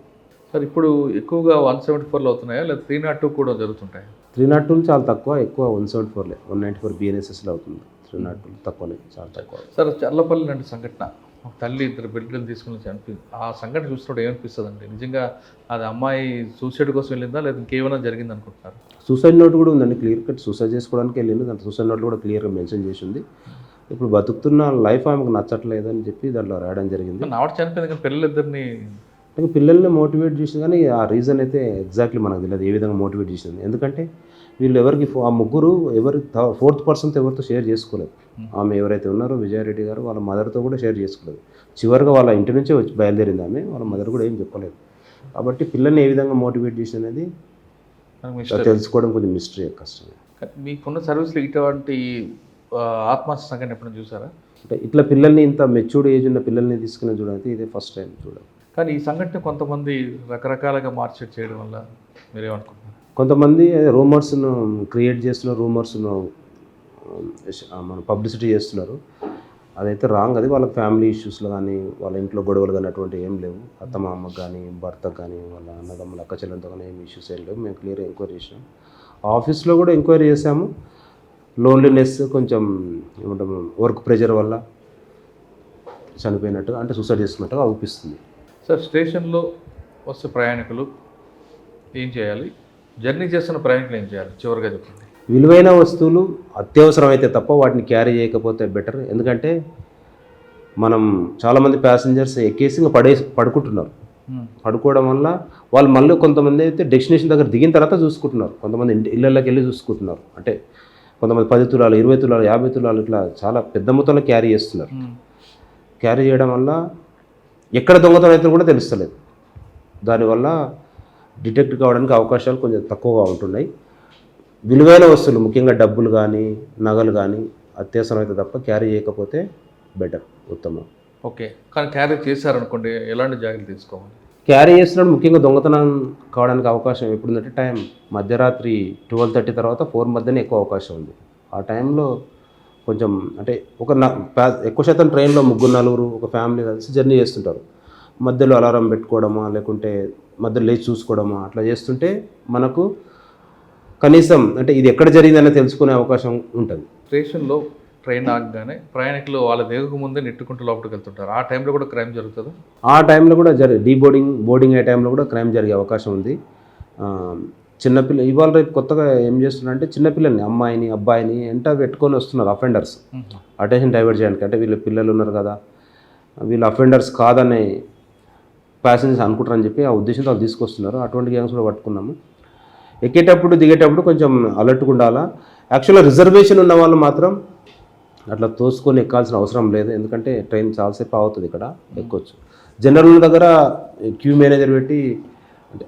సార్ ఇప్పుడు ఎక్కువగా 174లో అవుతున్నాయా లేదా 302 కూడా జరుగుతుంటాయి? 302 చాలా తక్కువ, ఎక్కువ 174లే, 194 BNSSలో అవుతుంది. 302 తక్కువనే, చాలా తక్కువ. సార్ చల్లపల్లి లాంటి సంఘటన, ఒక తల్లి 2 బిడ్డలు తీసుకుని చనిపోయింది. ఆ సంఘటన చూసినప్పుడు ఏమనిపిస్తుంది అండి? నిజంగా అది అమ్మాయి సూసైడ్ కోసం వెళ్ళిందా లేదా ఇంకేమైనా జరిగింది అనుకుంటున్నారు? సూసైడ్ నోట్ కూడా ఉందండి, క్లియర్ కట్ సూసైడ్ చేసుకోవడానికి వెళ్ళింది. దాంట్లో సూసైడ్ నోట్ కూడా క్లియర్గా మెన్షన్ చేసి ఉంది. ఇప్పుడు బతుకుతున్న లైఫ్ ఆమెకు నచ్చట్లేదు అని చెప్పి దాంట్లో రాయడం జరిగింది. ఆవిడ చనిపోయింది కానీ పిల్లలిద్దరిని, పిల్లల్ని మోటివేట్ చేసింది కానీ ఆ రీజన్ అయితే ఎగ్జాక్ట్లీ మనకు తెలియదు ఏ విధంగా మోటివేట్ చేసింది. ఎందుకంటే వీళ్ళు ఎవరికి ఆ ముగ్గురు ఫోర్త్ పర్సన్తో ఎవరితో షేర్ చేసుకోలేదు. ఆమె ఎవరైతే ఉన్నారో విజయారెడ్డి గారు వాళ్ళ మదర్తో కూడా షేర్ చేసుకోలేదు. చివరిగా వాళ్ళ ఇంటి నుంచే వచ్చి బయలుదేరింది ఆమె, వాళ్ళ మదర్ కూడా ఏం చెప్పలేదు. కాబట్టి పిల్లల్ని ఏ విధంగా మోటివేట్ చేసింది అనేది తెలుసుకోవడం కొంచెం మిస్టరీ, కష్టమే. మీకున్న సర్వీస్లో ఇటువంటి ఆత్మహత్య సంఘటన ఎప్పుడైనా చూసారా? అంటే ఇట్లా పిల్లల్ని ఇంత మెచ్యూర్డ్ ఏజ్ ఉన్న పిల్లల్ని తీసుకుని చూడాలి, ఇదే ఫస్ట్ టైం చూడాలి. కానీ ఈ సంఘటన కొంతమంది రకరకాలుగా మార్కెట్ చేయడం వల్ల మీరేమనుకుంటున్నారు? కొంతమంది రూమర్స్ను క్రియేట్ చేస్తున్నారు, రూమర్స్ను మన పబ్లిసిటీ చేస్తున్నారు. అదైతే రాంగ్. అది వాళ్ళ ఫ్యామిలీ ఇష్యూస్లో కానీ వాళ్ళ ఇంట్లో గొడవలు కానీ అటువంటి ఏం లేవు. అత్తమామకు కానీ భర్తకు కానీ వాళ్ళ అన్నదమ్ముల అక్క చెల్లెలతో కానీ ఏం ఇష్యూస్ ఏం లేవు. మేము క్లియర్ ఎంక్వైరీ చేసినాం. ఆఫీస్లో కూడా ఎంక్వైరీ చేసాము. లోన్లీనెస్, కొంచెం ఏమంటాము వర్క్ ప్రెషర్ వల్ల చనిపోయినట్టుగా, అంటే సూసైడ్ చేసుకున్నట్టుగా అవుపిస్తుంది. సార్ స్టేషన్లో వస్తే ప్రయాణికులు ఏం చేయాలి? జర్నీ చేస్తున్న ప్రయాణికులు ఏం చేయాలి? చివరిగా చెప్పండి. విలువైన వస్తువులు అత్యవసరం అయితే తప్ప వాటిని క్యారీ చేయకపోతే బెటర్. ఎందుకంటే మనం చాలామంది ప్యాసింజర్స్ ఎక్కేసి పడుకుంటున్నారు. పడుకోవడం వల్ల వాళ్ళు మళ్ళీ కొంతమంది అయితే డెస్టినేషన్ దగ్గర దిగిన తర్వాత చూసుకుంటున్నారు. కొంతమంది ఇళ్ళకి వెళ్ళి చూసుకుంటున్నారు. అంటే కొంతమంది 10 తులాలు, 20 తులాలు, 50 తులాలు ఇట్లా చాలా పెద్ద మొత్తంలో క్యారీ చేస్తున్నారు. క్యారీ చేయడం వల్ల ఎక్కడ దొంగతనం అయితే కూడా తెలుస్తలేదు. దానివల్ల డిటెక్ట్ కావడానికి అవకాశాలు కొంచెం తక్కువగా ఉంటున్నాయి. విలువైన వస్తువులు, ముఖ్యంగా డబ్బులు కానీ నగలు కానీ అత్యవసరం అయితే తప్ప క్యారీ చేయకపోతే బెటర్, ఉత్తమం. ఓకే, కానీ క్యారీ చేశారనుకోండి ఎలాంటి జాగ్రత్తలు తీసుకోవాలి? క్యారీ చేస్తున్నప్పుడు ముఖ్యంగా దొంగతనం కావడానికి అవకాశం ఎప్పుడుందంటే టైం మధ్యరాత్రి 12:30 తర్వాత 4 మధ్యనే ఎక్కువ అవకాశం ఉంది. ఆ టైంలో కొంచెం అంటే ఎక్కువ శాతం ట్రైన్లో 3-4 ఒక ఫ్యామిలీ కలిసి జర్నీ చేస్తుంటారు. మధ్యలో అలారం పెట్టుకోవడమా లేకుంటే మధ్యలో లేచి చూసుకోవడమా అట్లా చేస్తుంటే మనకు కనీసం అంటే ఇది ఎక్కడ జరిగిందనే తెలుసుకునే అవకాశం ఉంటుంది. స్టేషన్లో ట్రైన్ ఆగగానే ప్రయాణికులు వాళ్ళ దిగక ముందే నెట్టుకుంటూ లోపలికి వెళ్తుంటారు. ఆ టైంలో కూడా క్రైమ్ జరుగుతుందా? ఆ టైంలో కూడా బోర్డింగ్ అయ్యే టైంలో కూడా క్రైమ్ జరిగే అవకాశం ఉంది. చిన్నపిల్ల ఇవాళ రేపు కొత్తగా ఏం చేస్తున్నారంటే చిన్నపిల్లల్ని, అమ్మాయిని అబ్బాయిని ఎంట పెట్టుకొని వస్తున్నారు అఫెండర్స్, అటెన్షన్ డైవర్ట్ చేయడానికి. అంటే వీళ్ళు పిల్లలు ఉన్నారు కదా, వీళ్ళు అఫెండర్స్ కాదని ప్యాసింజర్స్ అనుకుంటారని చెప్పి ఆ ఉద్దేశంతో వాళ్ళు తీసుకొస్తున్నారు. అటువంటి గ్యాంగ్స్ కూడా పట్టుకున్నాము. ఎక్కేటప్పుడు దిగేటప్పుడు కొంచెం అలర్ట్గా ఉండాలా. యాక్చువల్గా రిజర్వేషన్ ఉన్న వాళ్ళు మాత్రం అట్లా తోసుకొని ఎక్కాల్సిన అవసరం లేదు. ఎందుకంటే ట్రైన్ చాలాసేపు అవుతుంది, ఇక్కడ ఎక్కొచ్చు. జనరల్ దగ్గర క్యూ మేనేజర్ పెట్టి అంటే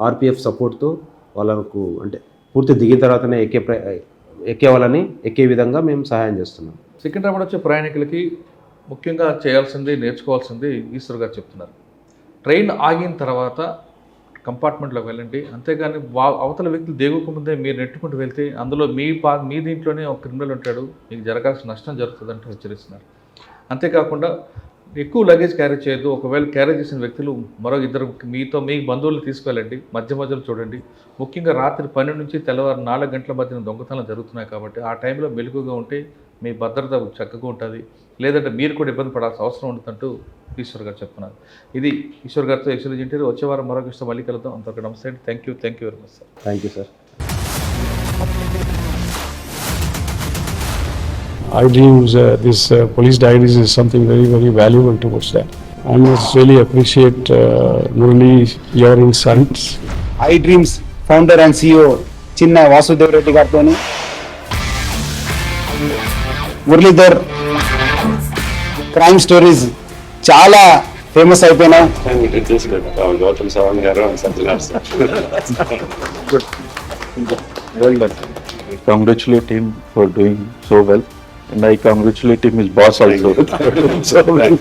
ఆర్పిఎఫ్ సపోర్ట్తో వాళ్ళకు అంటే పూర్తి దిగిన తర్వాతనే ఎక్కే వాళ్ళని ఎక్కే విధంగా మేము సహాయం చేస్తున్నాం. సికింద్రాబాద్ వచ్చే ప్రయాణికులకి ముఖ్యంగా చేయాల్సింది, నేర్చుకోవాల్సింది ఈశ్వర్ గారు చెప్తున్నారు. ట్రైన్ ఆగిన తర్వాత కంపార్ట్మెంట్లోకి వెళ్ళండి, అంతేగాని అవతల వ్యక్తులు దిగక ముందే మీరు నెట్టుకుంటూ వెళ్తే అందులో మీ దీంట్లోనే ఒక క్రిమినల్ ఉంటాడు, మీకు జరగాల్సిన నష్టం జరుగుతుందంటే హెచ్చరిస్తున్నారు. అంతేకాకుండా ఎక్కువ లగేజ్ క్యారీ చేయొద్దు. ఒకవేళ క్యారీ చేసిన వ్యక్తులు మరో 2 మీ బంధువులు తీసుకువెళ్ళండి, మధ్యలో చూడండి. ముఖ్యంగా రాత్రి 12 నుంచి తెల్లవారు 4 గంటల మధ్యన దొంగతనాలు జరుగుతున్నాయి కాబట్టి ఆ టైంలో మెలకుగా ఉంటే మీ భద్రత చక్కగా ఉంటుంది, లేదంటే మీరు కూడా ఇబ్బంది పడాల్సిన అవసరం ఉంటుందంటూ ఈశ్వర్ గారు చెప్తున్నారు. ఇది ఈశ్వర్ గారితో ఎక్స్క్లూజివ్ ఇంటర్వ్యూ. వచ్చే వారం మరొక ఇష్టం మళ్ళీ కలుద్దాం. అంతవరకు నమస్తే. Thank you very much sir. Thank you sir. iDreams, this police diaries is something very, very valuable towards that. I must really appreciate Murali, your insights. iDreams founder and CEO Chinna Vasudev Reddy గారితోని Muralidhar crime stories చాలా famous అయిపోయినాయి. Gautam Savan garu and Sajjan Good. Well done. I congratulate him for doing so well, and I congratulate him his boss also. So well.